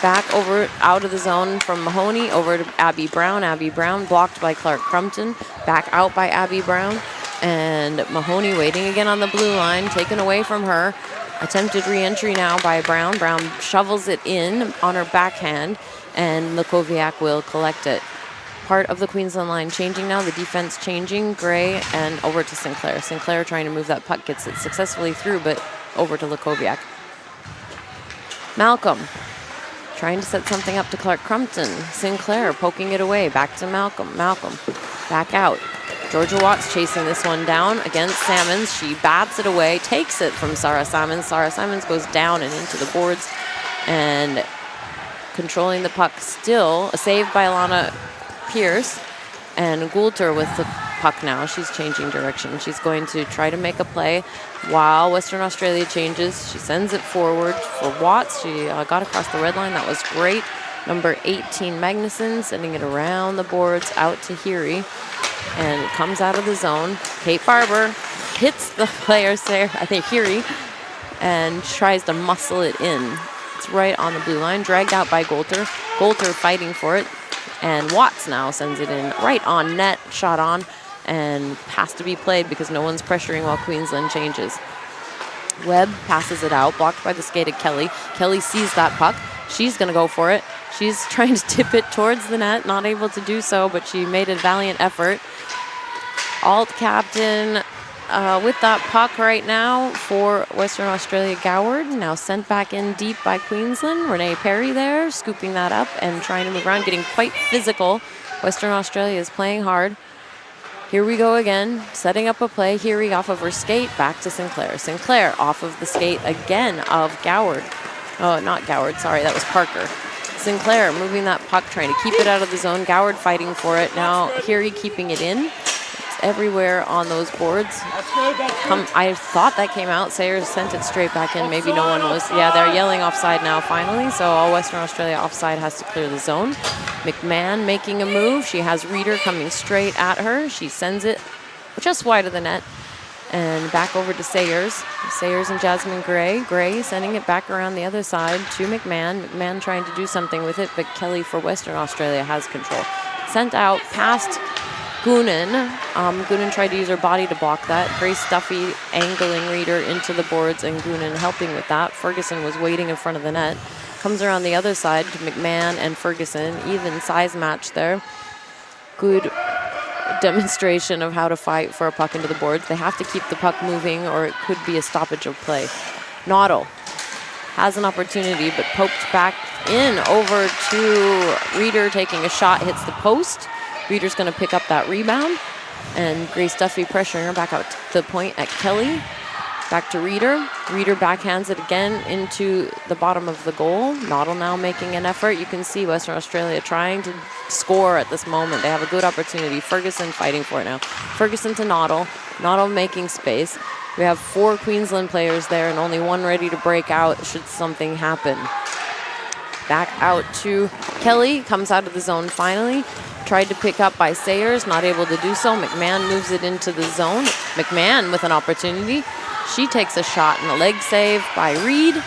Back over, out of the zone from Mahoney, over to Abby Brown. Abby Brown blocked by Clark Crumpton. Back out by Abby Brown. And Mahoney waiting again on the blue line, taken away from her. Attempted re-entry now by Brown. Brown shovels it in on her backhand, and Lakoviak will collect it. Part of the Queensland line changing now, the defense changing. Gray and over to Sinclair. Sinclair trying to move that puck, gets it successfully through, but over to Lakoviak. Malcolm trying to set something up to Clark Crumpton. Sinclair poking it away, back to Malcolm. Malcolm back out. Georgia Watts chasing this one down against Salmons. She bats it away, takes it from Sarah Salmons. Sarah Salmons goes down and into the boards, and controlling the puck still. A save by Alana Pierce, and Goulter with the puck now. She's changing direction. She's going to try to make a play while Western Australia changes. She sends it forward for Watts. She got across the red line. That was great. Number 18, Magnuson, sending it around the boards out to Heary, and comes out of the zone. Kate Barber hits the players there, I think Heary, and tries to muscle it in. It's right on the blue line, dragged out by Goulter. Goulter fighting for it, and Watts now sends it in right on net, shot on, and has to be played because no one's pressuring while Queensland changes. Webb passes it out, blocked by the skate of Kelly. Kelly sees that puck. She's going to go for it. She's trying to tip it towards the net, not able to do so, but she made a valiant effort. alt captain with that puck right now for Western Australia, Goward. Now sent back in deep by Queensland. Renee Perry there, scooping that up and trying to move around, getting quite physical. Western Australia is playing hard. Here we go again, setting up a play. Heary off of her skate, back to Sinclair. Sinclair off of the skate again of Goward. Oh, not Goward, sorry, that was Parker. Sinclair moving that puck, trying to keep it out of the zone. Goward fighting for it. Now Heary keeping it in. It's everywhere on those boards. I thought that came out. Sayers sent it straight back in. Maybe no one was. Yeah, they're yelling offside now finally. So all Western Australia offside has to clear the zone. McMahon making a move. She has Reeder coming straight at her. She sends it just wide of the net. And back over to Sayers. Sayers and Jasmine Gray. Gray sending it back around the other side to McMahon. McMahon trying to do something with it, but Kelly for Western Australia has control. Sent out past Goonan. Goonan tried to use her body to block that. Grace Duffy angling Reeder into the boards and Goonan helping with that. Ferguson was waiting in front of the net. Comes around the other side to McMahon and Ferguson. Even size match there. Good demonstration of how to fight for a puck into the boards. They have to keep the puck moving or it could be a stoppage of play. Noddle has an opportunity but poked back in over to Reeder, taking a shot, hits the post. Reeder's going to pick up that rebound and Grace Duffy pressuring her back out to the point at Kelly. Back to Reeder. Reeder backhands it again into the bottom of the goal. Noddle now making an effort. You can see Western Australia trying to score at this moment. They have a good opportunity. Ferguson fighting for it now. Ferguson to Noddle. Noddle making space. We have 4 Queensland players there and only one ready to break out should something happen. Back out to Kelly. Comes out of the zone finally. Tried to pick up by Sayers. Not able to do so. McMahon moves it into the zone. McMahon with an opportunity. She takes a shot and a leg save by Reed.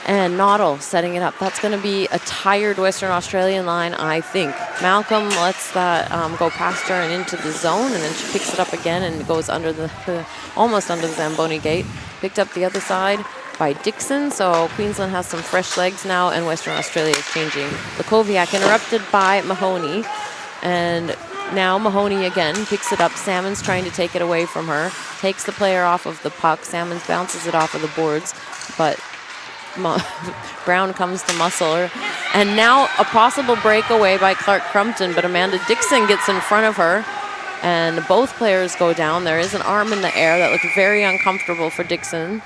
And Noddle setting it up. That's going to be a tired Western Australian line, I think. Malcolm lets that go past her and into the zone, and then she picks it up again and goes under almost under the Zamboni gate. Picked up the other side by Dixon, so Queensland has some fresh legs now, and Western Australia is changing. Lakoviak interrupted by Mahoney, and now Mahoney again picks it up. Salmons trying to take it away from her. Takes the player off of the puck. Salmons bounces it off of the boards, but Brown comes to muscle her. And now a possible breakaway by Clark Crumpton, but Amanda Dixon gets in front of her, and both players go down. There is an arm in the air that looked very uncomfortable for Dixon.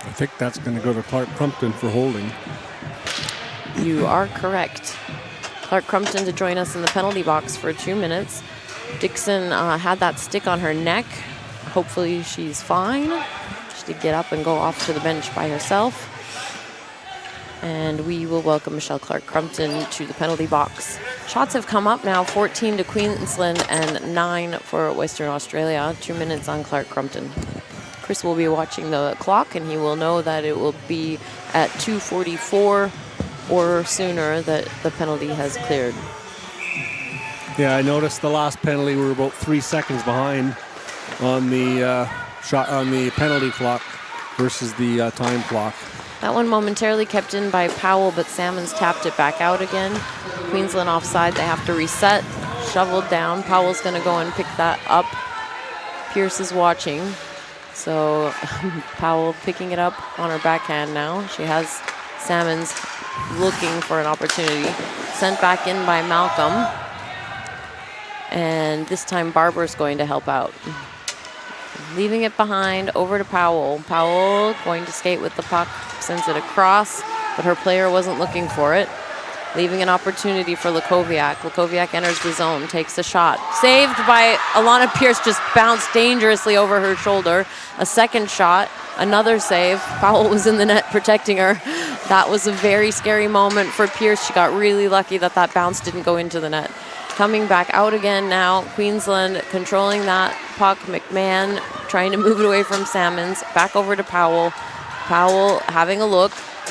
I think that's going to go to Clark Crumpton for holding. You are correct. Clark Crumpton to join us in the penalty box for 2 minutes. Dixon had that stick on her neck. Hopefully she's fine. She did get up and go off to the bench by herself. And we will welcome Michelle Clark Crumpton to the penalty box. Shots have come up now, 14 to Queensland and 9 for Western Australia. 2 minutes on Clark Crumpton. Chris will be watching the clock and he will know that it will be at 2:44 or sooner that the penalty has cleared. Yeah, I noticed the last penalty we were about 3 seconds behind on the shot on the penalty clock versus the time clock. That one momentarily kept in by Powell, but Salmons tapped it back out again. Queensland offside, they have to reset. Shoveled down. Powell's going to go and pick that up. Pierce is watching. So Powell picking it up on her backhand now. She has Salmons looking for an opportunity. Sent back in by Malcolm. And this time Barber's going to help out. Leaving it behind, over to Powell. Powell going to skate with the puck, sends it across, but her player wasn't looking for it. Leaving an opportunity for Lakoviak. Lakoviak enters the zone, takes a shot. Saved by Alana Pierce, just bounced dangerously over her shoulder. A second shot, another save. Powell was in the net protecting her. That was a very scary moment for Pierce. She got really lucky that that bounce didn't go into the net. Coming back out again now, Queensland controlling that puck. McMahon trying to move it away from Salmons. Back over to Powell. Powell having a look,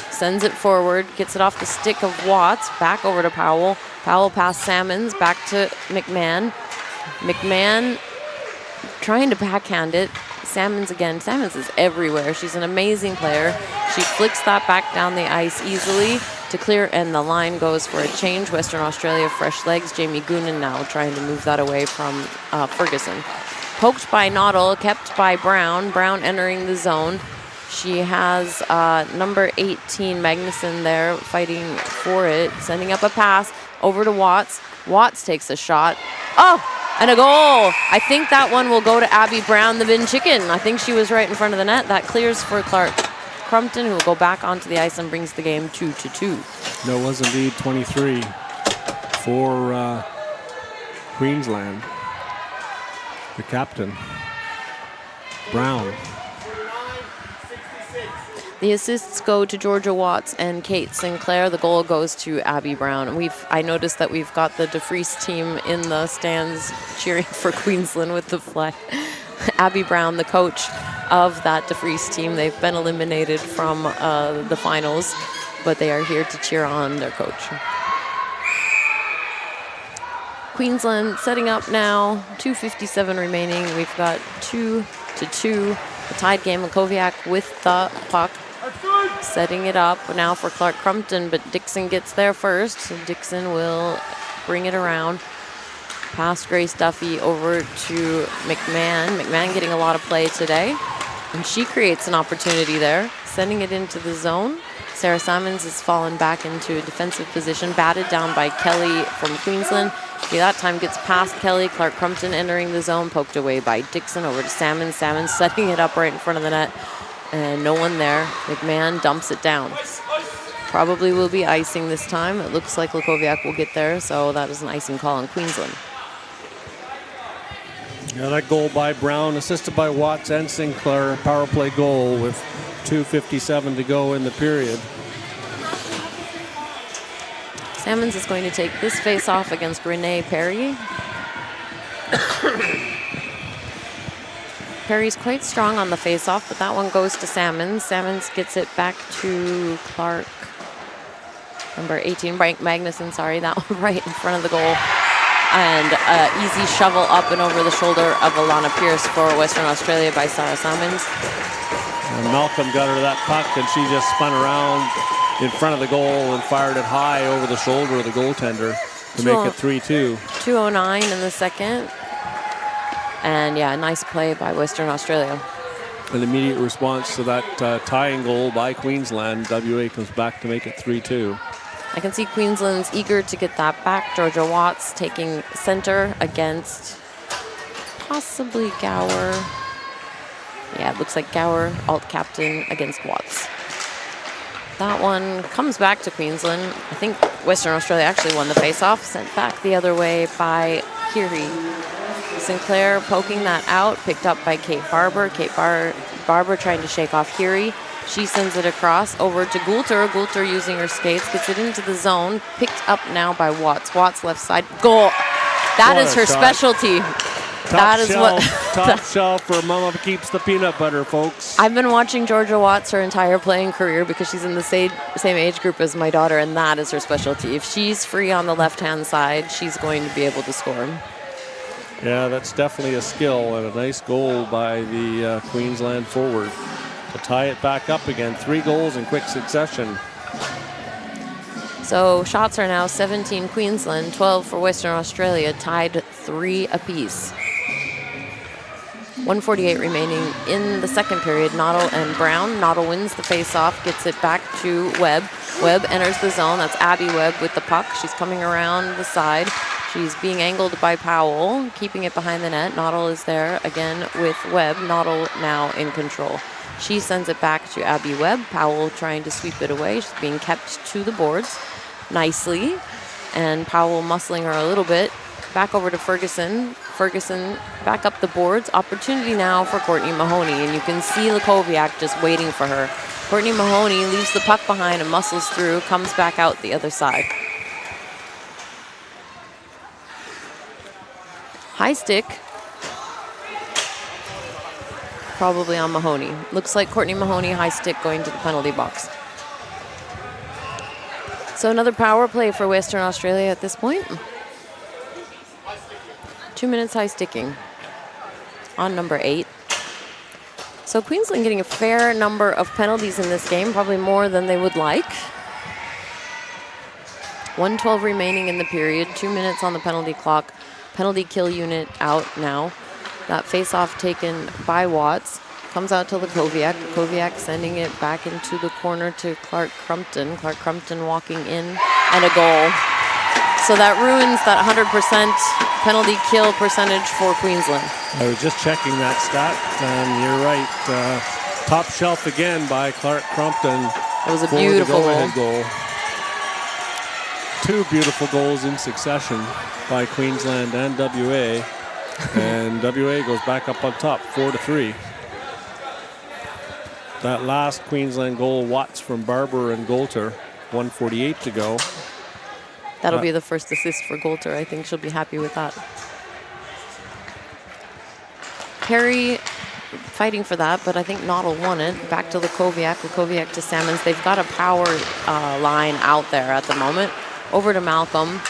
sends it forward, gets it off the stick of Watts. Back over to Powell. Powell past Salmons, back to McMahon. McMahon trying to backhand it. Salmons again. Salmons is everywhere. She's an amazing player. She flicks that back down the ice easily. to clear, and the line goes for a change. Western Australia, fresh legs. Jamie Goonan now trying to move that away from Ferguson. Poked by Noddle, kept by Brown. Brown entering the zone. She has number 18, Magnuson, there fighting for it, sending up a pass over to Watts. Watts takes a shot. Oh, and a goal. I think that one will go to Abby Brown, the bin chicken. I think she was right in front of the net. That clears for Clark Crumpton, who will go back onto the ice and brings the game 2-2. That was indeed 23 for Queensland. The captain, Brown. The assists go to Georgia Watts and Kate Sinclair. The goal goes to Abby Brown. I noticed that we've got the DeFries team in the stands cheering for Queensland with the flag. Abby Brown, the coach of that DeFries team. They've been eliminated from the finals, but they are here to cheer on their coach. Queensland setting up now, 2:57 remaining. We've got 2-2. A tied game. Lakoviak with the puck, setting it up now for Clark Crumpton, but Dixon gets there first. So Dixon will bring it around. Past Grace Duffy over to McMahon. McMahon getting a lot of play today. And she creates an opportunity there, sending it into the zone. Sarah Simons has fallen back into a defensive position, batted down by Kelly from Queensland. She that time gets past Kelly. Clark Crumpton entering the zone, poked away by Dixon over to Salmons. Salmons setting it up right in front of the net, and no one there. McMahon dumps it down. Probably will be icing this time. It looks like Lakoviak will get there, so that is an icing call on Queensland. Yeah, that goal by Brown, assisted by Watts and Sinclair, power play goal with 2:57 to go in the period. Salmons is going to take this face-off against Renee Perry. Perry's quite strong on the face-off, but that one goes to Salmons. Salmons gets it back to Clark. Number 18, Frank Magnuson, sorry, that one right in front of the goal. And easy shovel up and over the shoulder of Alana Pierce for Western Australia by Sarah Salmons. And Malcolm got her to that puck, and she just spun around in front of the goal and fired it high over the shoulder of the goaltender to make it 3-2. 2:09 in the second. And yeah, nice play by Western Australia. An immediate response to that tying goal by Queensland. WA comes back to make it 3-2. I can see Queensland's eager to get that back. Georgia Watts taking center against possibly Gower. Yeah, it looks like Gower, alt captain against Watts. That one comes back to Queensland. I think Western Australia actually won the face-off, sent back the other way by Kiri. Sinclair poking that out, picked up by Kate Barber. Barber trying to shake off Kiri. She sends it across over to Goulter. Goulter using her skates, gets it into the zone, picked up now by Watts. Watts left side, goal. That is her specialty. That is what top shelf where Mama keeps the peanut butter, folks. I've been watching Georgia Watts her entire playing career because she's in the same age group as my daughter, and that is her specialty. If she's free on the left-hand side, she's going to be able to score. Yeah, that's definitely a skill, and a nice goal by the Queensland forward to tie it back up again. 3 goals in quick succession. So shots are now 17 Queensland, 12 for Western Australia, tied 3 apiece. 1:48 remaining in the second period. Noddle and Brown. Noddle wins the face-off, gets it back to Webb. Webb enters the zone. That's Abby Webb with the puck. She's coming around the side. She's being angled by Powell, keeping it behind the net. Noddle is there again with Webb. Noddle now in control. She sends it back to Abby Webb. Powell trying to sweep it away. She's being kept to the boards nicely. And Powell muscling her a little bit. Back over to Ferguson. Ferguson back up the boards. Opportunity now for Courtney Mahoney. And you can see Lakoviak just waiting for her. Courtney Mahoney leaves the puck behind and muscles through, comes back out the other side. High stick. Probably on Mahoney. Looks like Courtney Mahoney, high stick going to the penalty box. So another power play for Western Australia at this point. 2 minutes high sticking on number 8. So Queensland getting a fair number of penalties in this game, probably more than they would like. 1:12 remaining in the period, 2 minutes on the penalty clock. Penalty kill unit out now. That face-off taken by Watts. Comes out to Lakoviak. Lakoviak sending it back into the corner to Clark Crumpton. Clark Crumpton walking in, and a goal. So that ruins that 100% penalty kill percentage for Queensland. I was just checking that stat, and you're right. Top shelf again by Clark Crumpton. It was a beautiful goal. Two beautiful goals in succession by Queensland and WA. And WA goes back up on top, 4-3. That last Queensland goal, Watts from Barber and Golter, 1:48 to go. That'll be the first assist for Golter. I think she'll be happy with that. Perry fighting for that, but I think Noddle won it. Back to Lakoviak. Lakoviak to Salmons. They've got a power line out there at the moment. Over to Malcolm.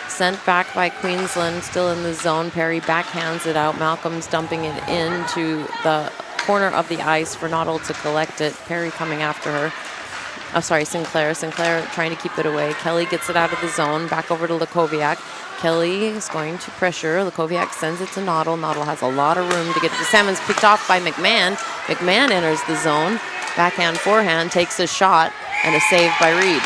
Sent back by Queensland, still in the zone. Perry backhands it out. Malcolm's dumping it into the corner of the ice for Noddle to collect it. Perry coming after her. Oh, sorry, Sinclair. Sinclair trying to keep it away. Kelly gets it out of the zone. Back over to Lakoviak. Kelly is going to pressure. Lakoviak sends it to Noddle. Noddle has a lot of room to get to Salmons. Picked off by McMahon. McMahon enters the zone. Backhand, forehand, takes a shot, and a save by Reed.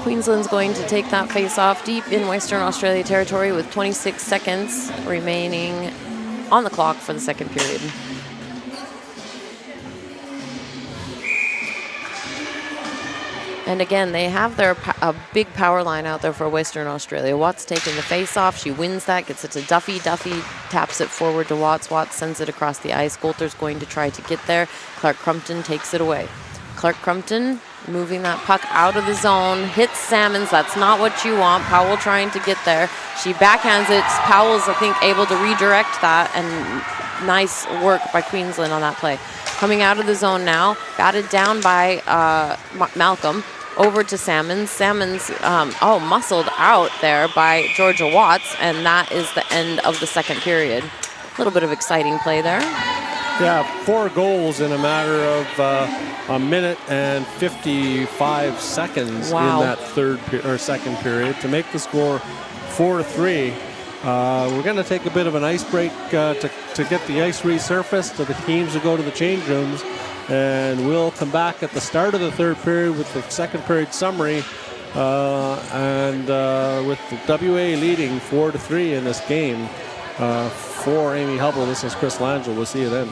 Queensland's going to take that face-off deep in Western Australia territory with 26 seconds remaining on the clock for the second period. And again, they have a big power line out there for Western Australia. Watts taking the face-off. She wins that, gets it to Duffy. Duffy taps it forward to Watts. Watts sends it across the ice. Golter's going to try to get there. Clark Crumpton takes it away. Clark Crumpton moving that puck out of the zone, hits Salmons. That's not what you want. Powell trying to get there. She backhands it. Powell's, I think, able to redirect that, and nice work by Queensland on that play. Coming out of the zone now, batted down by Malcolm. Over to Salmons. Salmons, muscled out there by Georgia Watts, and that is the end of the second period. A little bit of exciting play there. Yeah, 4 goals in a matter of a minute and 55 seconds Wow. in that second period to make the score 4-3. We're going to take a bit of an ice break to get the ice resurfaced, so the teams will go to the change rooms, and we'll come back at the start of the third period with the second period summary, and with the WA leading 4-3 in this game. For Amy Hubble, this is Chris Langell. We'll see you then.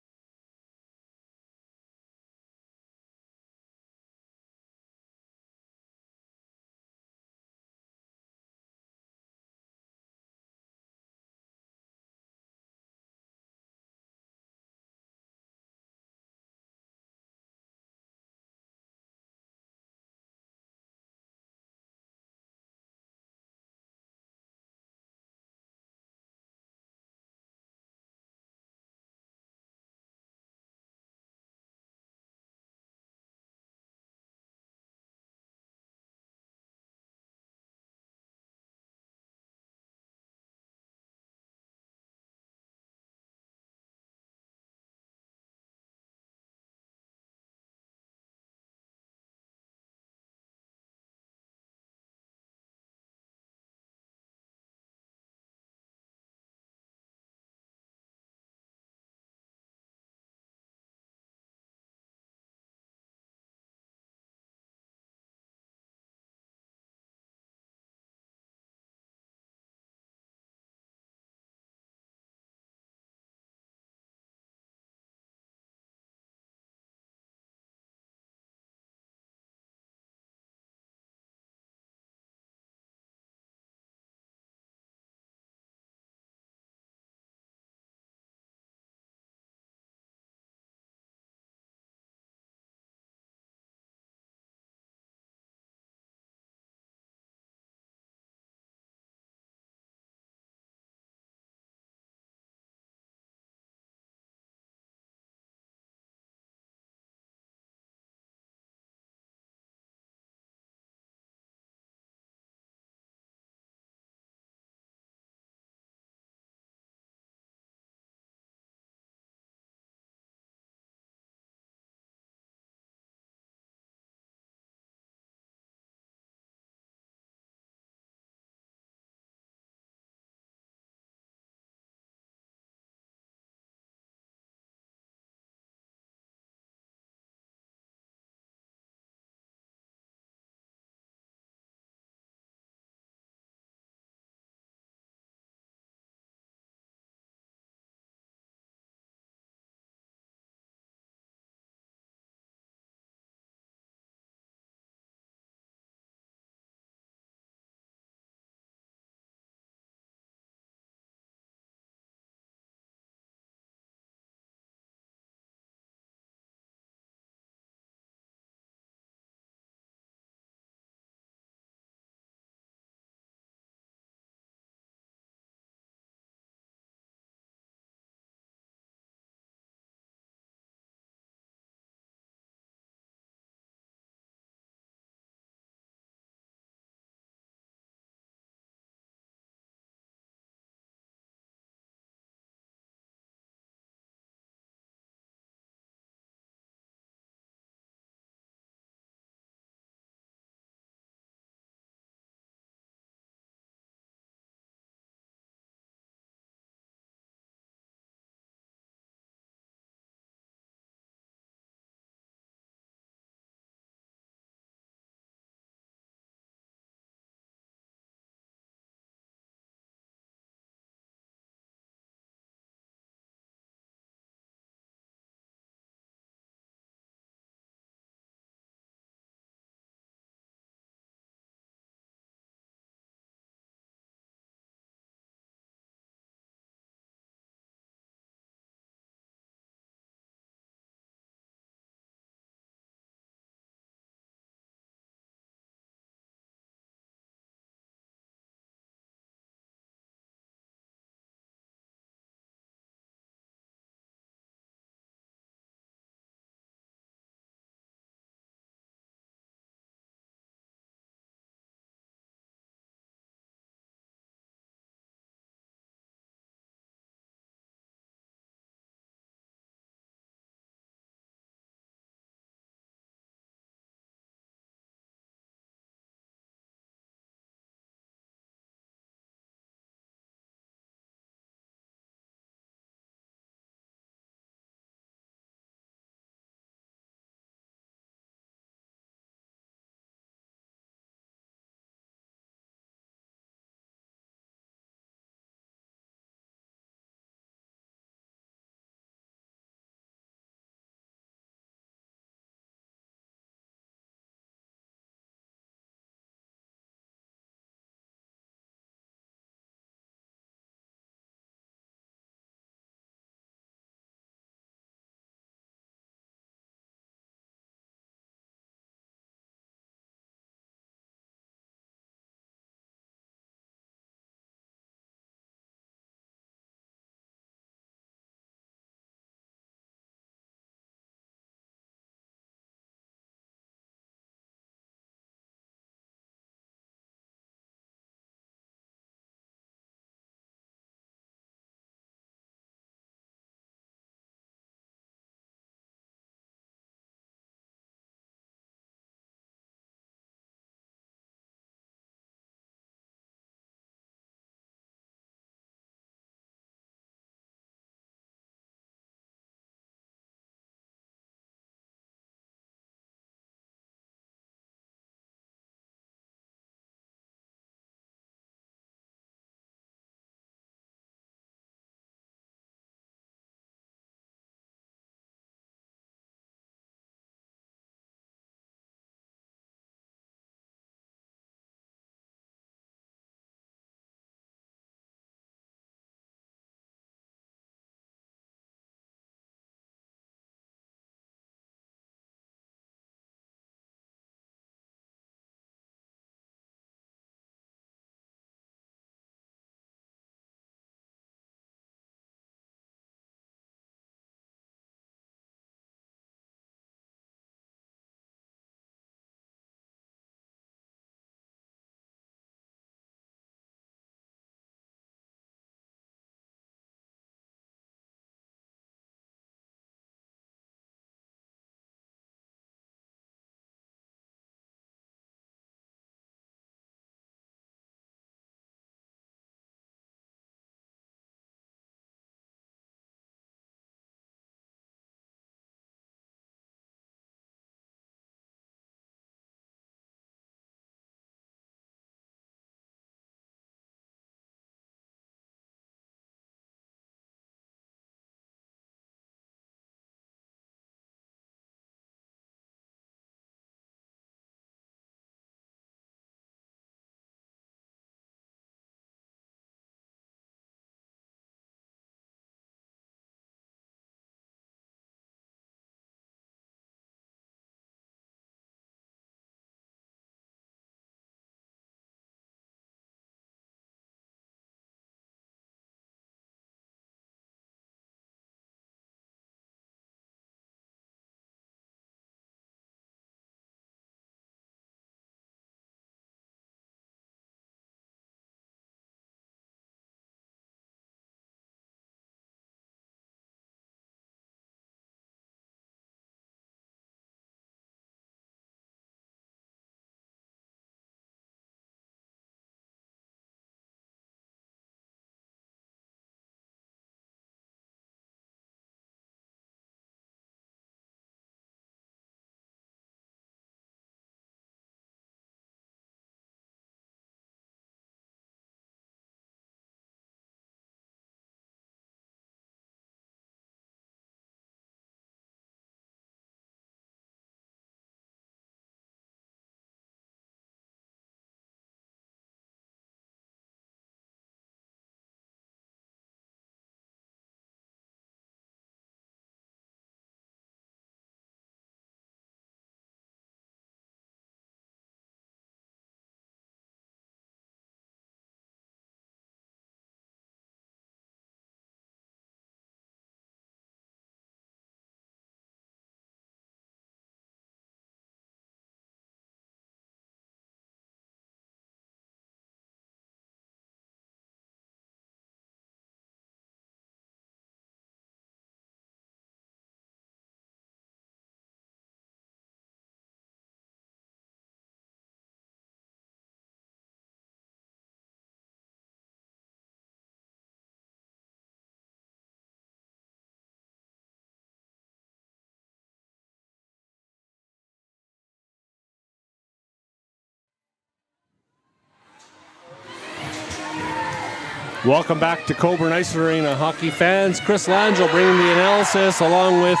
Welcome back to Cockburn Ice Arena, hockey fans. Chris Langell bringing the analysis along with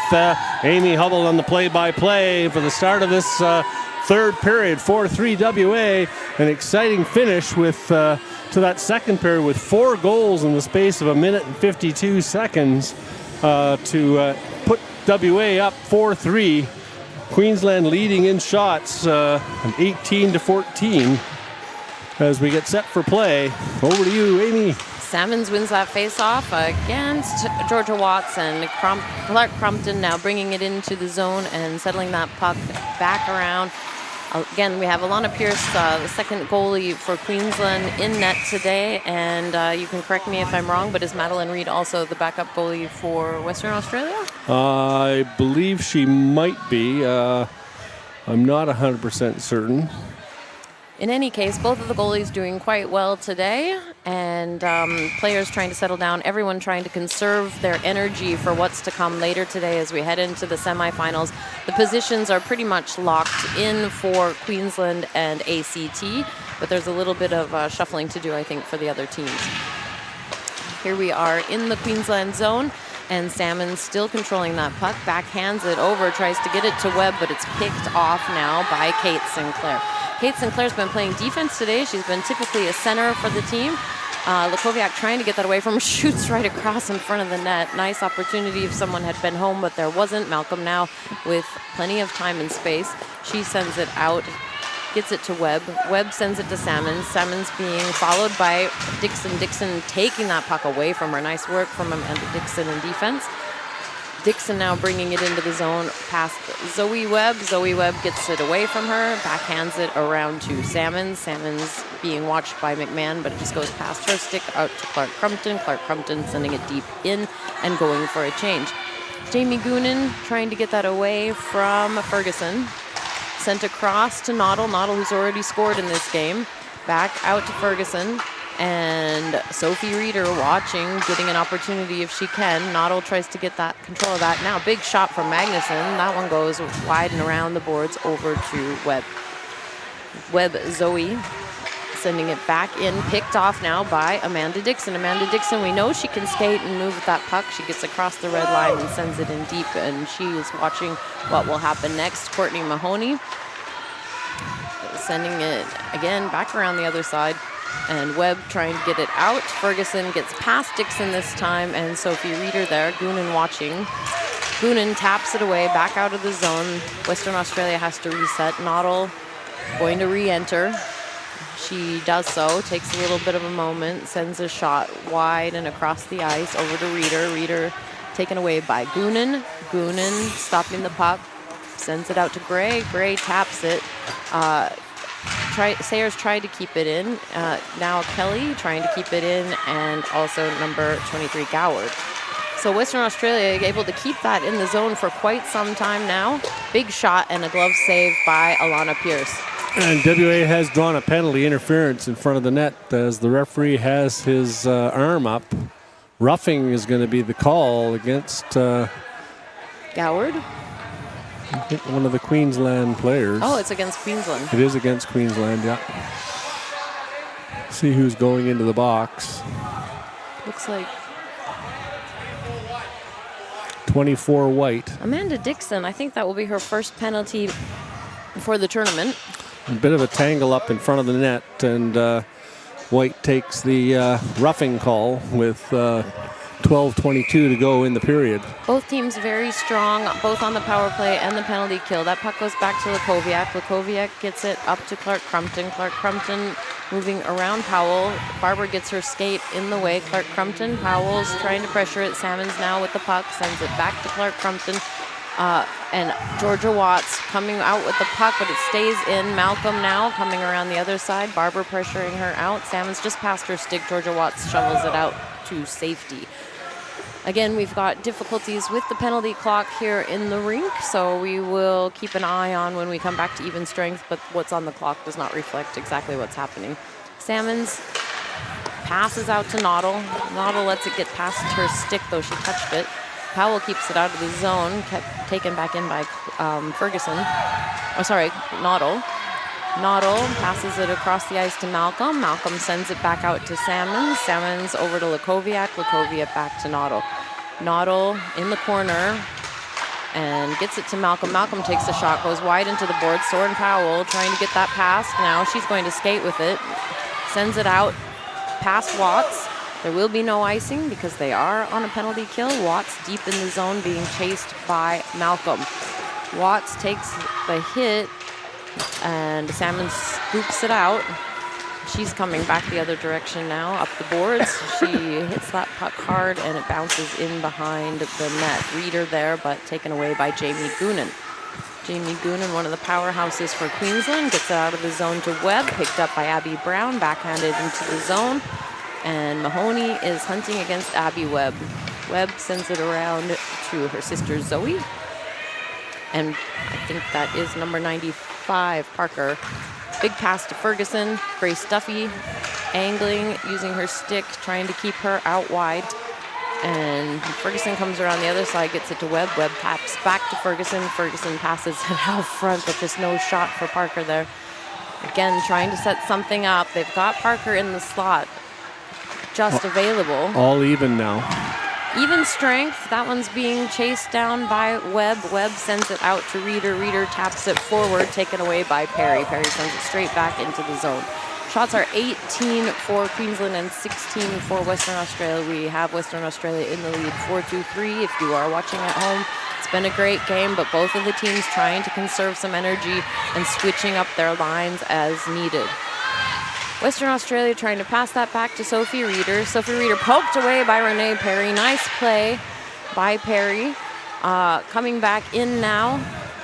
Amy Hubble on the play-by-play for the start of this third period. 4-3 WA. An exciting finish with to that second period with 4 goals in the space of 1 minute and 52 seconds to put WA up 4-3. Queensland leading in shots 18-14 as we get set for play. Over to you, Amy. Salmons wins that face-off against Georgia Watts, and Clark Crumpton now bringing it into the zone and settling that puck back around. Again, we have Alana Pierce, the second goalie for Queensland, in net today, and you can correct me if I'm wrong, but is Madeline Reid also the backup goalie for Western Australia? I believe she might be. I'm not 100% certain. In any case, both of the goalies doing quite well today, and players trying to settle down, everyone trying to conserve their energy for what's to come later today as we head into the semifinals. The positions are pretty much locked in for Queensland and ACT, but there's a little bit of shuffling to do, I think, for the other teams. Here we are in the Queensland zone, and Salmon still controlling that puck, backhands it over, tries to get it to Webb, but it's picked off now by Kate Sinclair. Kate Sinclair's been playing defense today. She's been typically a center for the team. Lakoviak trying to get that away from her, shoots right across in front of the net. Nice opportunity if someone had been home, but there wasn't. Malcolm now with plenty of time and space. She sends it out, gets it to Webb. Webb sends it to Salmons. Salmons being followed by Dixon. Dixon taking that puck away from her. Nice work from Amanda Dixon in defense. Dixon now bringing it into the zone past Zoe Webb. Zoe Webb gets it away from her, backhands it around to Salmons. Salmons being watched by McMahon, but it just goes past her stick out to Clark Crumpton. Clark Crumpton sending it deep in and going for a change. Jamie Goonan trying to get that away from Ferguson. Sent across to Noddle. Noddle, who's already scored in this game. Back out to Ferguson. And Sophie Reeder watching, getting an opportunity if she can. Noddle tries to get that control of that. Now big shot from Magnuson. That one goes wide and around the boards over to Webb. Webb Zoe sending it back in, picked off now by Amanda Dixon. Amanda Dixon, we know she can skate and move with that puck. She gets across the red line and sends it in deep, and she is watching what will happen next. Courtney Mahoney sending it again back around the other side. And Webb trying to get it out. Ferguson gets past Dixon this time, and Sophie Reeder there. Goonan watching. Goonan taps it away, back out of the zone. Western Australia has to reset. Noddle going to re-enter. She does so, takes a little bit of a moment, sends a shot wide and across the ice over to Reeder. Reeder taken away by Goonan. Goonan stopping the puck, sends it out to Gray. Gray taps it. Sayers tried to keep it in. Now Kelly trying to keep it in, and also number 23, Goward. So Western Australia able to keep that in the zone for quite some time now. Big shot and a glove save by Alana Pierce. And WA has drawn a penalty interference in front of the net as the referee has his arm up. Roughing is going to be the call against Goward. I think one of the Queensland players. Oh, it's against Queensland. It is against Queensland, yeah. See who's going into the box. Looks like 24 White. Amanda Dixon, I think that will be her first penalty for the tournament. A bit of a tangle up in front of the net, and White takes the roughing call with 12:22 to go in the period. Both teams very strong, both on the power play and the penalty kill. That puck goes back to Lakoviak. Lakoviak gets it up to Clark Crumpton. Clark Crumpton moving around Powell. Barber gets her skate in the way. Clark Crumpton. Powell's trying to pressure it. Salmons now with the puck. Sends it back to Clark Crumpton. And Georgia Watts coming out with the puck, but it stays in. Malcolm now coming around the other side. Barber pressuring her out. Salmons just past her stick. Georgia Watts shovels it out to safety. Again, we've got difficulties with the penalty clock here in the rink, so we will keep an eye on when we come back to even strength, but what's on the clock does not reflect exactly what's happening. Salmons passes out to Noddle. Noddle lets it get past her stick, though she touched it. Powell keeps it out of the zone, kept taken back in by Ferguson. Oh, sorry, Noddle. Noddle passes it across the ice to Malcolm. Malcolm sends it back out to Salmons. Salmons over to Lakoviak. Lakoviak back to Noddle. Noddle in the corner and gets it to Malcolm. Malcolm takes the shot, goes wide into the board. Soren Powell trying to get that pass. Now she's going to skate with it. Sends it out past Watts. There will be no icing because they are on a penalty kill. Watts deep in the zone being chased by Malcolm. Watts takes the hit and Salmon scoops it out. She's coming back the other direction now, up the boards. She hits that puck hard and it bounces in behind the net. Reader there, but taken away by Jamie Goonan. Jamie Goonan, one of the powerhouses for Queensland, gets it out of the zone to Webb, picked up by Abby Brown, backhanded into the zone. And Mahoney is hunting against Abby Webb. Webb sends it around to her sister Zoe. And I think that is number 95, Parker. Big pass to Ferguson. Grace Duffy angling, using her stick, trying to keep her out wide. And Ferguson comes around the other side, gets it to Webb. Webb taps back to Ferguson. Ferguson passes it out front, but just no shot for Parker there. Again, trying to set something up. They've got Parker in the slot, just available. All even now. Even strength. That one's being chased down by Webb. Webb sends it out to Reader. Reader taps it forward, taken away by Perry. Perry sends it straight back into the zone. Shots are 18 for Queensland and 16 for Western Australia. We have Western Australia in the lead 4-2-3 if you are watching at home. It's been a great game, but both of the teams trying to conserve some energy and switching up their lines as needed. Western Australia trying to pass that back to Sophie Reader. Sophie Reader poked away by Renee Perry. Nice play by Perry. Coming back in now,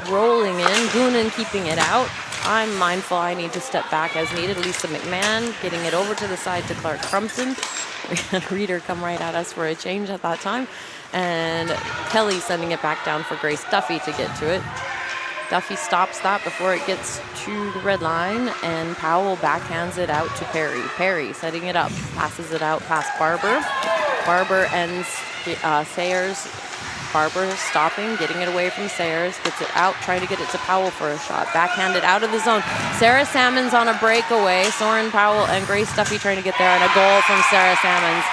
rolling in. Goonan keeping it out. I'm mindful I need to step back as needed. Lisa McMahon getting it over to the side to Clark Crumpton. We had Reader come right at us for a change at that time. And Kelly sending it back down for Grace Duffy to get to it. Duffy stops that before it gets to the red line, and Powell backhands it out to Perry. Perry setting it up, passes it out past Barber. Barber ends Sayers. Barber stopping, getting it away from Sayers, gets it out, trying to get it to Powell for a shot. Backhanded out of the zone. Sarah Salmons on a breakaway. Soren Powell and Grace Duffy trying to get there, and a goal from Sarah Salmons.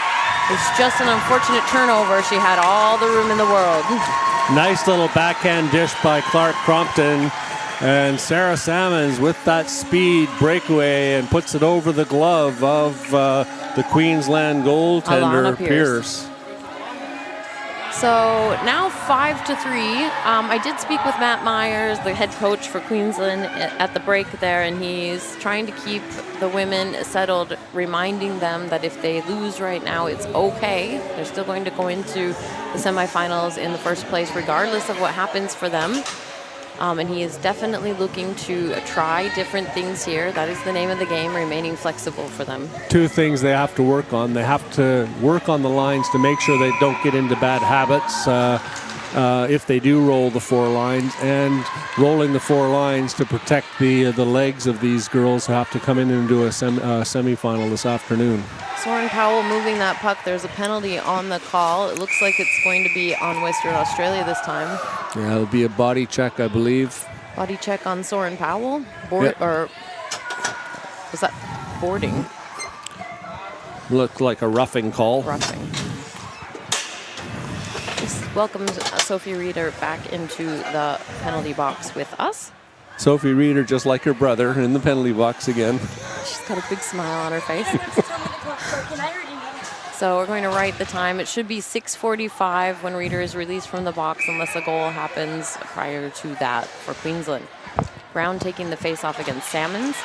It's just an unfortunate turnover. She had all the room in the world. Nice little backhand dish by Clark Crumpton. And Sarah Salmons with that speed breakaway and puts it over the glove of the Queensland goaltender, Pierce. So now 5-3. I did speak with Matt Myers, the head coach for Queensland, at the break there, and he's trying to keep the women settled, reminding them that if they lose right now, it's okay. They're still going to go into the semifinals in the first place, regardless of what happens for them. And he is definitely looking to try different things here. That is the name of the game, remaining flexible for them. Two things they have to work on. They have to work on the lines to make sure they don't get into bad habits if they do roll the four lines, and rolling the four lines to protect the legs of these girls who have to come in and do a semifinal this afternoon. Soren Powell moving that puck. There's a penalty on the call. It looks like it's going to be on Western Australia this time. Yeah, it'll be a body check, I believe. Body check on Soren Powell? Or was that boarding? Looked like a roughing call. Roughing. This welcomes Sophie Reader back into the penalty box with us. Sophie Reader, just like her brother, in the penalty box again. She's got a big smile on her face. So we're going to write the time. It should be 6:45 when Reader is released from the box, unless a goal happens prior to that for Queensland. Brown taking the face-off against Salmons.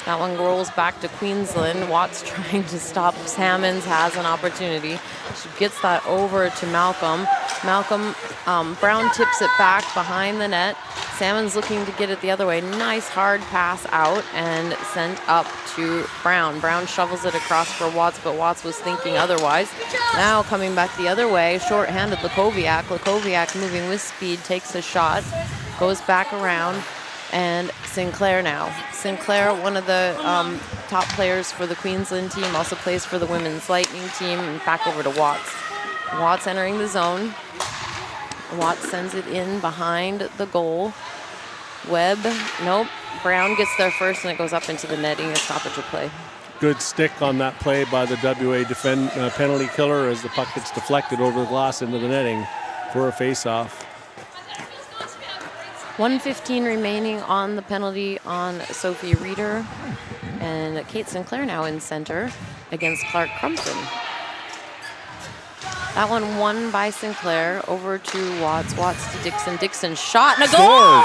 That one rolls back to Queensland. Watts trying to stop Salmons, has an opportunity. She gets that over to Malcolm. Brown tips it back behind the net. Salmons looking to get it the other way. Nice hard pass out and sent up to Brown. Brown shovels it across for Watts, but Watts was thinking otherwise. Now coming back the other way, short-handed Lakoviak. Lakoviak moving with speed, takes a shot, goes back around. And Sinclair now. Sinclair, one of the top players for the Queensland team, also plays for the Women's Lightning team, and back over to Watts. Watts entering the zone. Watts sends it in behind the goal. Webb, nope, Brown gets there first, and it goes up into the netting, a stoppage of play. Good stick on that play by the WA penalty killer as the puck gets deflected over the glass into the netting for a face-off. 1:15 remaining on the penalty on Sophie Reeder. And Kate Sinclair now in center against Clark Crumpton. That one won by Sinclair. Over to Watts. Watts to Dixon. Dixon shot and a goal!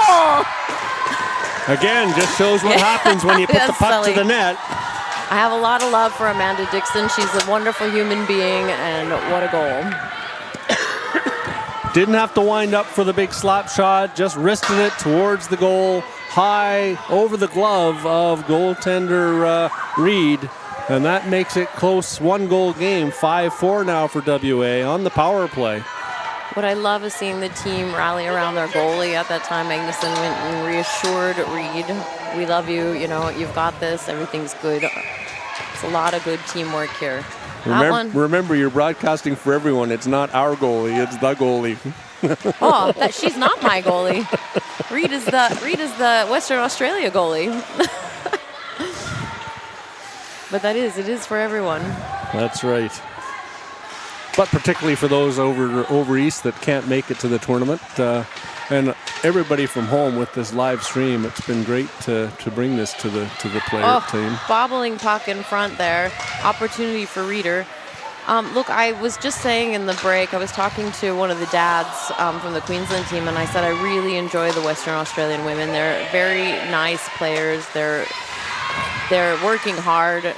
Again, just shows what happens when you put the puck to the net. I have a lot of love for Amanda Dixon. She's a wonderful human being, and what a goal. Didn't have to wind up for the big slap shot, just wristed it towards the goal, high over the glove of goaltender Reed, and that makes it close. 1-goal game, 5-4 now for WA on the power play. What I love is seeing the team rally around their goalie. At that time, Magnuson went and reassured Reed, we love you, you know, you've got this, everything's good. It's a lot of good teamwork here. Remember, you're broadcasting for everyone. It's not our goalie, it's the goalie. Oh, she's not my goalie. Reed is the Western Australia goalie. But it is for everyone. That's right. But particularly for those over east that can't make it to the tournament, and everybody from home with this live stream, it's been great to bring this to the player team. Bobbling puck in front there, opportunity for Reeder. Look, I was just saying in the break, I was talking to one of the dads from the Queensland team, and I said I really enjoy the Western Australian women. They're very nice players. They're working hard.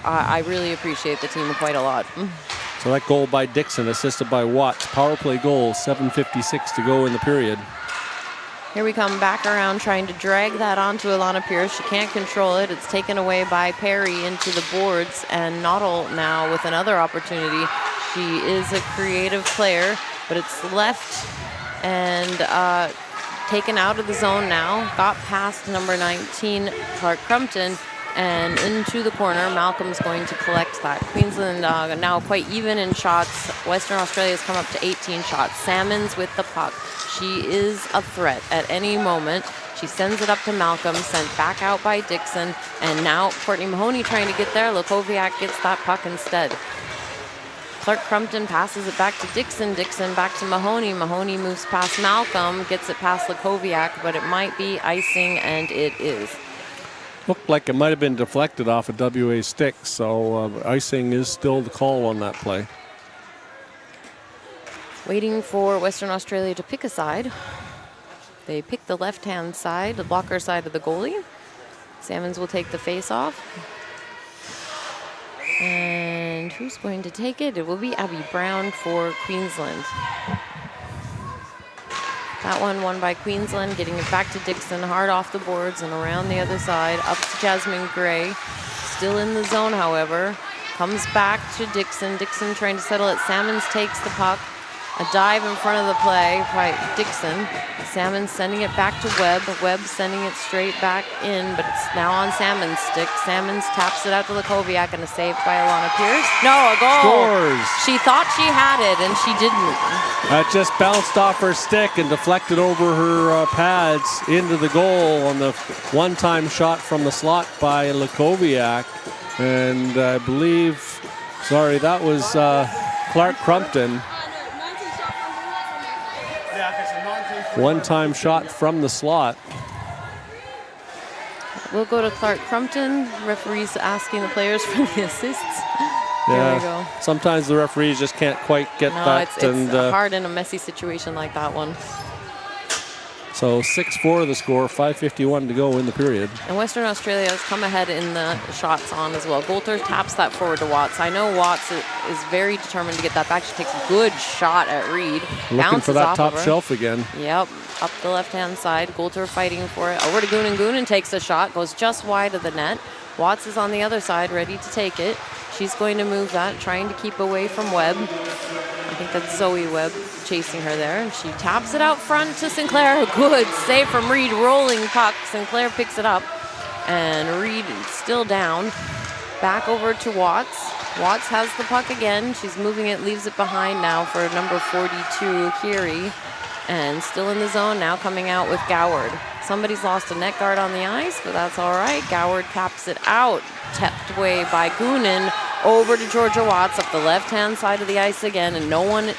I really appreciate the team quite a lot. So that goal by Dixon, assisted by Watts. Power play goal, 7:56 to go in the period. Here we come back around, trying to drag that onto Alana Pierce. She can't control it. It's taken away by Perry into the boards, and Noddle now with another opportunity. She is a creative player, but it's left and taken out of the zone now. Got past number 19, Clark Crumpton, and into the corner. Malcolm's going to collect that. Queensland now quite even in shots. Western Australia's come up to 18 shots. Salmons with the puck. She is a threat at any moment. She sends it up to Malcolm, sent back out by Dixon, and now Courtney Mahoney trying to get there. Lukoviak gets that puck instead. Clark Crumpton passes it back to Dixon. Dixon back to Mahoney. Mahoney moves past Malcolm, gets it past Lukoviak, but it might be icing, and it is. Looked like it might have been deflected off a WA stick, so icing is still the call on that play. Waiting for Western Australia to pick a side. They pick the left-hand side, the blocker side of the goalie. Salmons will take the face-off. And who's going to take it? It will be Abby Brown for Queensland. That one won by Queensland, getting it back to Dixon, hard off the boards and around the other side, up to Jasmine Gray. Still in the zone, however. Comes back to Dixon. Dixon trying to settle it. Salmons takes the puck. A dive in front of the play by Dixon. Salmons sending it back to Webb. Webb sending it straight back in, but it's now on Salmon's stick. Salmons taps it out to Lukoviak, and a save by Alana Pierce. No, a goal. Scores. She thought she had it, and she didn't. That just bounced off her stick and deflected over her pads into the goal on the one-time shot from the slot by Lukoviak. And I believe, sorry, that was Clark Crumpton. One-time shot from the slot. We'll go to Clark Crumpton. Referees asking the players for the assists. Yeah. There we go. Sometimes the referees just can't quite get that. It's hard in a messy situation like that one. So 6-4 the score, 5:51 to go in the period. And Western Australia has come ahead in the shots on as well. Goulter taps that forward to Watts. I know Watts is very determined to get that back. She takes a good shot at Reed. Looking for that top shelf again. Yep, up the left-hand side. Goulter fighting for it. Over to Goonan. Goonan takes a shot, goes just wide of the net. Watts is on the other side, ready to take it. She's going to move that, trying to keep away from Webb. I think that's Zoe Webb chasing her there, and she taps it out front to Sinclair. Good save from Reed, rolling puck. Sinclair picks it up, and Reed still down. Back over to Watts. Watts has the puck again. She's moving it, leaves it behind now for number 42, Kiri. And still in the zone now, coming out with Goward. Somebody's lost a net guard on the ice, but that's all right. Goward caps it out. Tapped away by Goonan. Over to Georgia Watts up the left-hand side of the ice again, and no one...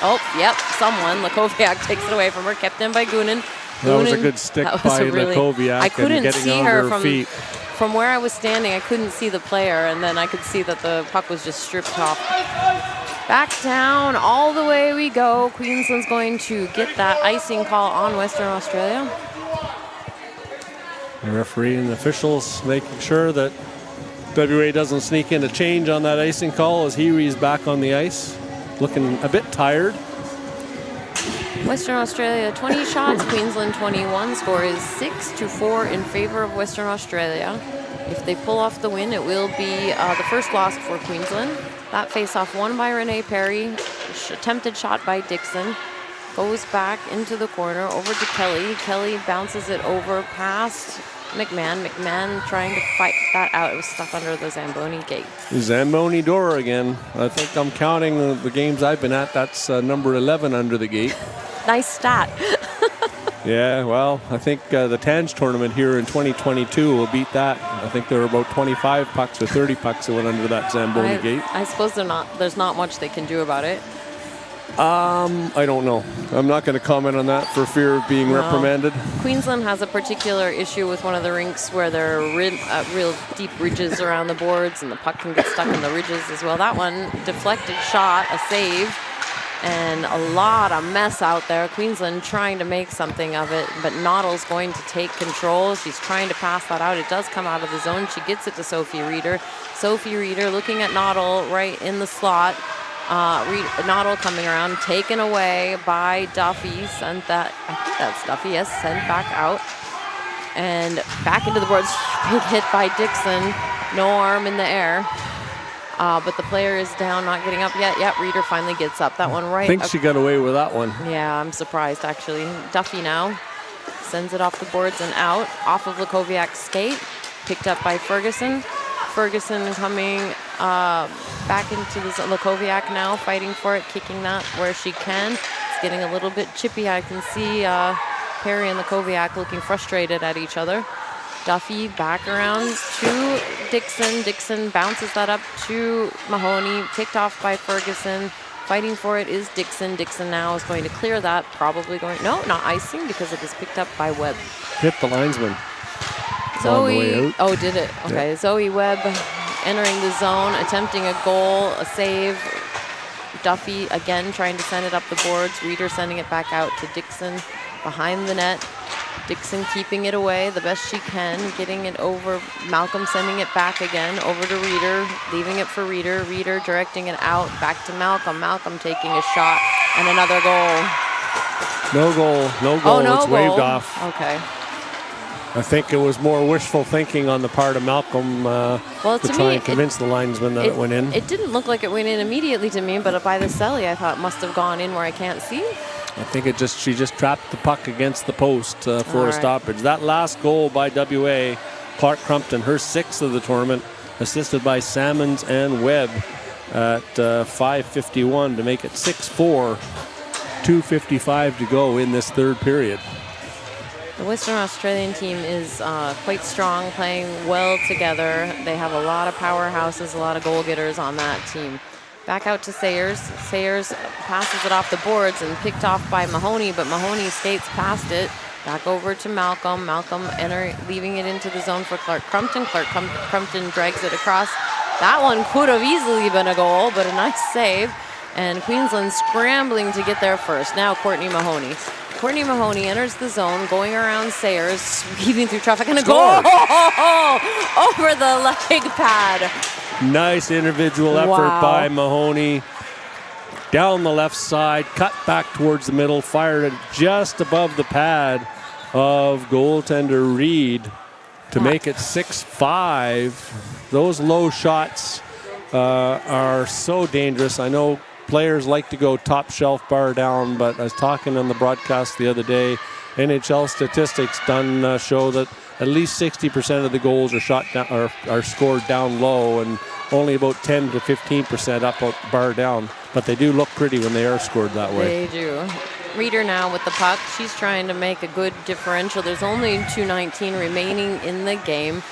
Oh, yep, someone. Lakoviak takes it away from her. Kept in by Goonan. That was a good stick by Lakoviak. I couldn't see her feet. From where I was standing. I couldn't see the player, and then I could see that the puck was just stripped off. Back down, all the way we go. Queensland's going to get that icing call on Western Australia. The referee and the officials making sure that WA doesn't sneak in a change on that icing call as Heery's back on the ice, looking a bit tired. Western Australia 20 shots, Queensland 21. Score is 6-4 in favor of Western Australia. If they pull off the win, it will be the first loss for Queensland. That face-off won by Renee Perry. Attempted shot by Dixon. Goes back into the corner, over to Kelly. Kelly bounces it over past McMahon. McMahon trying to fight that out. It was stuck under the Zamboni gate. Zamboni door again. I think I'm counting the games I've been at. That's number 11 under the gate. Nice stat. Yeah, well, I think the Tange tournament here in 2022 will beat that. I think there were about 25 pucks or 30 pucks that went under that Zamboni gate. I suppose there's not much they can do about it. I don't know. I'm not going to comment on that for fear of being reprimanded. Queensland has a particular issue with one of the rinks where there are real deep ridges around the boards, and the puck can get stuck in the ridges as well. That one, deflected shot, a save, and a lot of mess out there. Queensland trying to make something of it, but Noddle's going to take control. She's trying to pass that out. It does come out of the zone. She gets it to Sophie Reeder. Sophie Reeder looking at Noddle right in the slot. Noddle coming around, taken away by Duffy. Sent that, I think that's Duffy, yes, sent back out. And back into the boards. Big hit by Dixon. No arm in the air. But the player is down, not getting up yet. Yeah, Reeder finally gets up. That one right. I think she got away with that one. Yeah, I'm surprised, actually. Duffy now sends it off the boards and out. Off of Lakoviak's skate. Picked up by Ferguson. Ferguson coming back into the Lakoviak now, fighting for it, kicking that where she can. It's getting a little bit chippy. I can see Perry and Lakoviak looking frustrated at each other. Duffy back around to Dixon. Dixon bounces that up to Mahoney, picked off by Ferguson. Fighting for it is Dixon. Dixon now is going to clear that, probably going, no, not icing because it is picked up by Webb. Hit the linesman. Zoe, oh, did it? Okay, yeah. Zoe Webb entering the zone, attempting a goal, a save. Duffy again trying to send it up the boards. Reeder sending it back out to Dixon behind the net. Dixon keeping it away the best she can, getting it over. Malcolm sending it back again over to Reeder, leaving it for Reeder. Reeder directing it out back to Malcolm. Malcolm taking a shot and another goal. No goal. Oh, no it's goal. waved off. Okay. I think it was more wishful thinking on the part of Malcolm to try and convince the linesman that it went in. It didn't look like it went in immediately to me, but by the celly, I thought it must have gone in where I can't see. I think she just trapped the puck against the post for a stoppage. That last goal by WA, Clark Crumpton, her 6th of the tournament, assisted by Salmons and Webb at 5:51 to make it 6-4, 2:55 to go in this third period. The Western Australian team is quite strong, playing well together. They have a lot of powerhouses, a lot of goal-getters on that team. Back out to Sayers. Sayers passes it off the boards and picked off by Mahoney, but Mahoney skates past it. Back over to Malcolm. Malcolm leaving it into the zone for Clark Crumpton. Clark Crumpton drags it across. That one could have easily been a goal, but a nice save. And Queensland scrambling to get there first. Now Courtney Mahoney. Courtney Mahoney enters the zone, going around Sayers, weaving through traffic, and a goal over the leg pad. Nice individual effort by Mahoney. Down the left side, cut back towards the middle, fired it just above the pad of goaltender Reed to make it 6-5. Those low shots are so dangerous. I know players like to go top shelf bar down, but I was talking on the broadcast the other day, NHL statistics show that at least 60% of the goals are shot down, are scored down low, and only about 10 to 15% up bar down. But they do look pretty when they are scored that way. They do. Reeder now with the puck. She's trying to make a good differential. There's only 2:19 remaining in the game.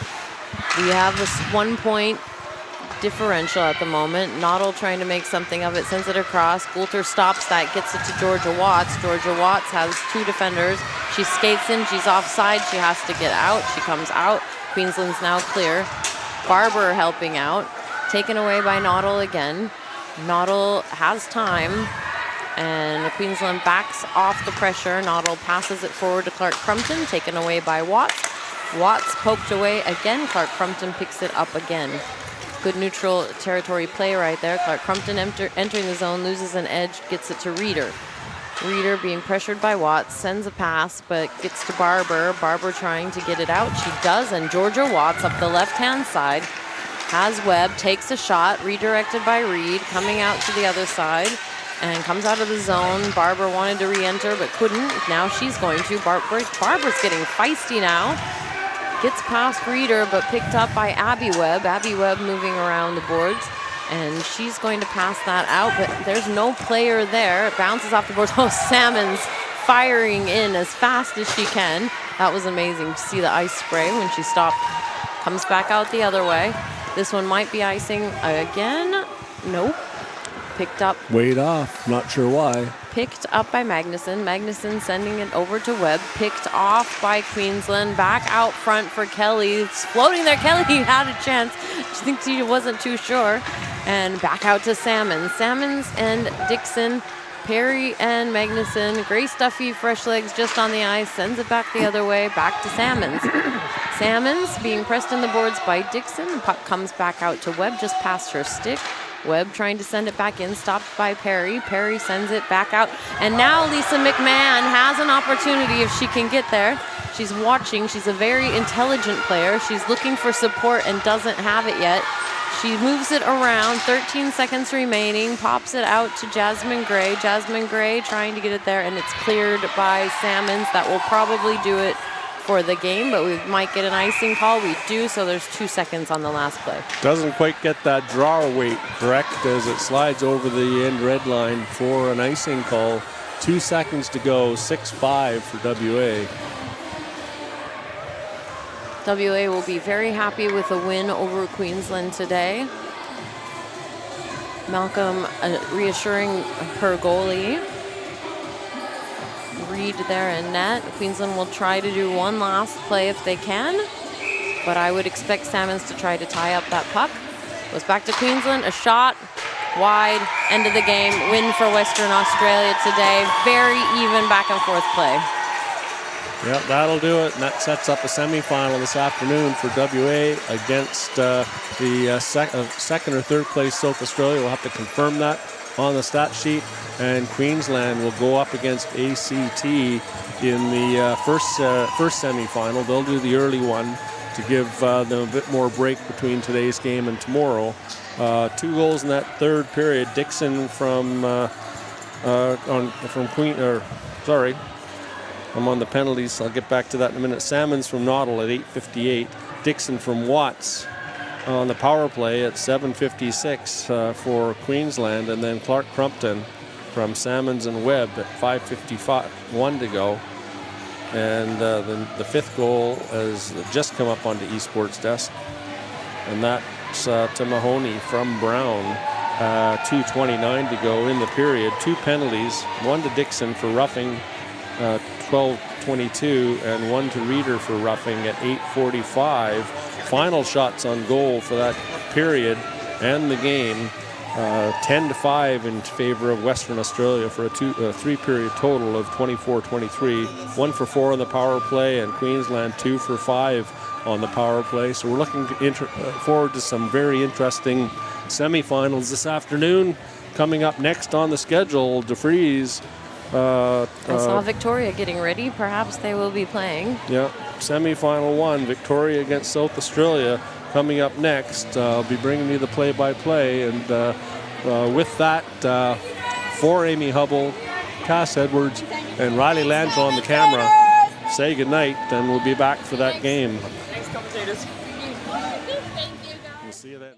We have this 1-point differential at the moment. Noddle trying to make something of it, sends it across. Goulter stops that, gets it to Georgia Watts. Georgia Watts has 2 defenders. She skates in, she's offside, she has to get out. She comes out. Queensland's now clear. Barber helping out. Taken away by Noddle again. Noddle has time, and Queensland backs off the pressure. Noddle passes it forward to Clark Crumpton, taken away by Watts. Watts poked away again. Clark Crumpton picks it up again. Good neutral territory play right there. Clark Crumpton entering the zone, loses an edge, gets it to Reeder. Reeder being pressured by Watts, sends a pass, but gets to Barber. Barber trying to get it out. She does, and Georgia Watts up the left-hand side has Webb, takes a shot, redirected by Reed, coming out to the other side, and comes out of the zone. Barber wanted to re-enter, but couldn't. Now she's going to. Barber's getting feisty now. Gets past Reeder, but picked up by Abby Webb. Abby Webb moving around the boards, and she's going to pass that out, but there's no player there. It bounces off the boards. Oh, Salmon's firing in as fast as she can. That was amazing to see the ice spray when she stopped. Comes back out the other way. This one might be icing again. Nope. Picked up. Weighed off. Not sure why. Picked up by Magnuson. Magnuson sending it over to Webb. Picked off by Queensland. Back out front for Kelly. It's floating there. Kelly had a chance. I think she wasn't too sure. And back out to Salmons. Salmons and Dixon. Perry and Magnuson. Grace Duffy, fresh legs just on the ice. Sends it back the other way. Back to Salmons. Salmons being pressed in the boards by Dixon. Puck comes back out to Webb just past her stick. Webb trying to send it back in, stopped by Perry. Perry sends it back out. And now Lisa McMahon has an opportunity if she can get there. She's watching. She's a very intelligent player. She's looking for support and doesn't have it yet. She moves it around, 13 seconds remaining, pops it out to Jasmine Gray. Jasmine Gray trying to get it there, and it's cleared by Salmons. That will probably do it for the game, but we might get an icing call. We do, so there's 2 seconds on the last play. Doesn't quite get that draw weight correct as it slides over the end red line for an icing call. 2 seconds to go, 6-5 for WA. WA will be very happy with a win over Queensland today. Malcolm reassuring her goalie. Reed there in net. Queensland will try to do one last play if they can, but I would expect Salmons to try to tie up that puck. Goes back to Queensland, a shot, wide, end of the game, win for Western Australia today. Very even back and forth play. Yep, that'll do it, and that sets up a semifinal this afternoon for WA against the second or third place South Australia. We'll have to confirm that on the stat sheet, and Queensland will go up against ACT in the first semifinal. They'll do the early one to give them a bit more break between today's game and tomorrow. 2 goals in that third period. Dixon I'm on the penalties. I'll get back to that in a minute. Salmons from Noddle at 8:58. Dixon from Watts on the power play at 7:56 for Queensland. And then Clark Crumpton from Salmons and Webb at 5:51 to go. And the 5th goal has just come up onto eSports desk. And that's to Mahoney from Brown. 2:29 to go in the period. 2 penalties. 1 to Dixon for roughing 12:22, and 1 to Reeder for roughing at 8:45. Final shots on goal for that period and the game. 10-5 in favor of Western Australia for a 3-period total of 24-23. 1 for 4 on the power play, and Queensland 2 for 5 on the power play. So we're looking forward to some very interesting semifinals this afternoon. Coming up next on the schedule, DeFries. I saw Victoria getting ready. Perhaps they will be playing. Yeah, semifinal 1, Victoria against South Australia. Coming up next, I'll be bringing you the play-by-play. And with that, for Amy Hubble, Cass Edwards, and Riley Langell on the camera, say goodnight, and we'll be back for that game. Thanks, commentators. We'll see you then.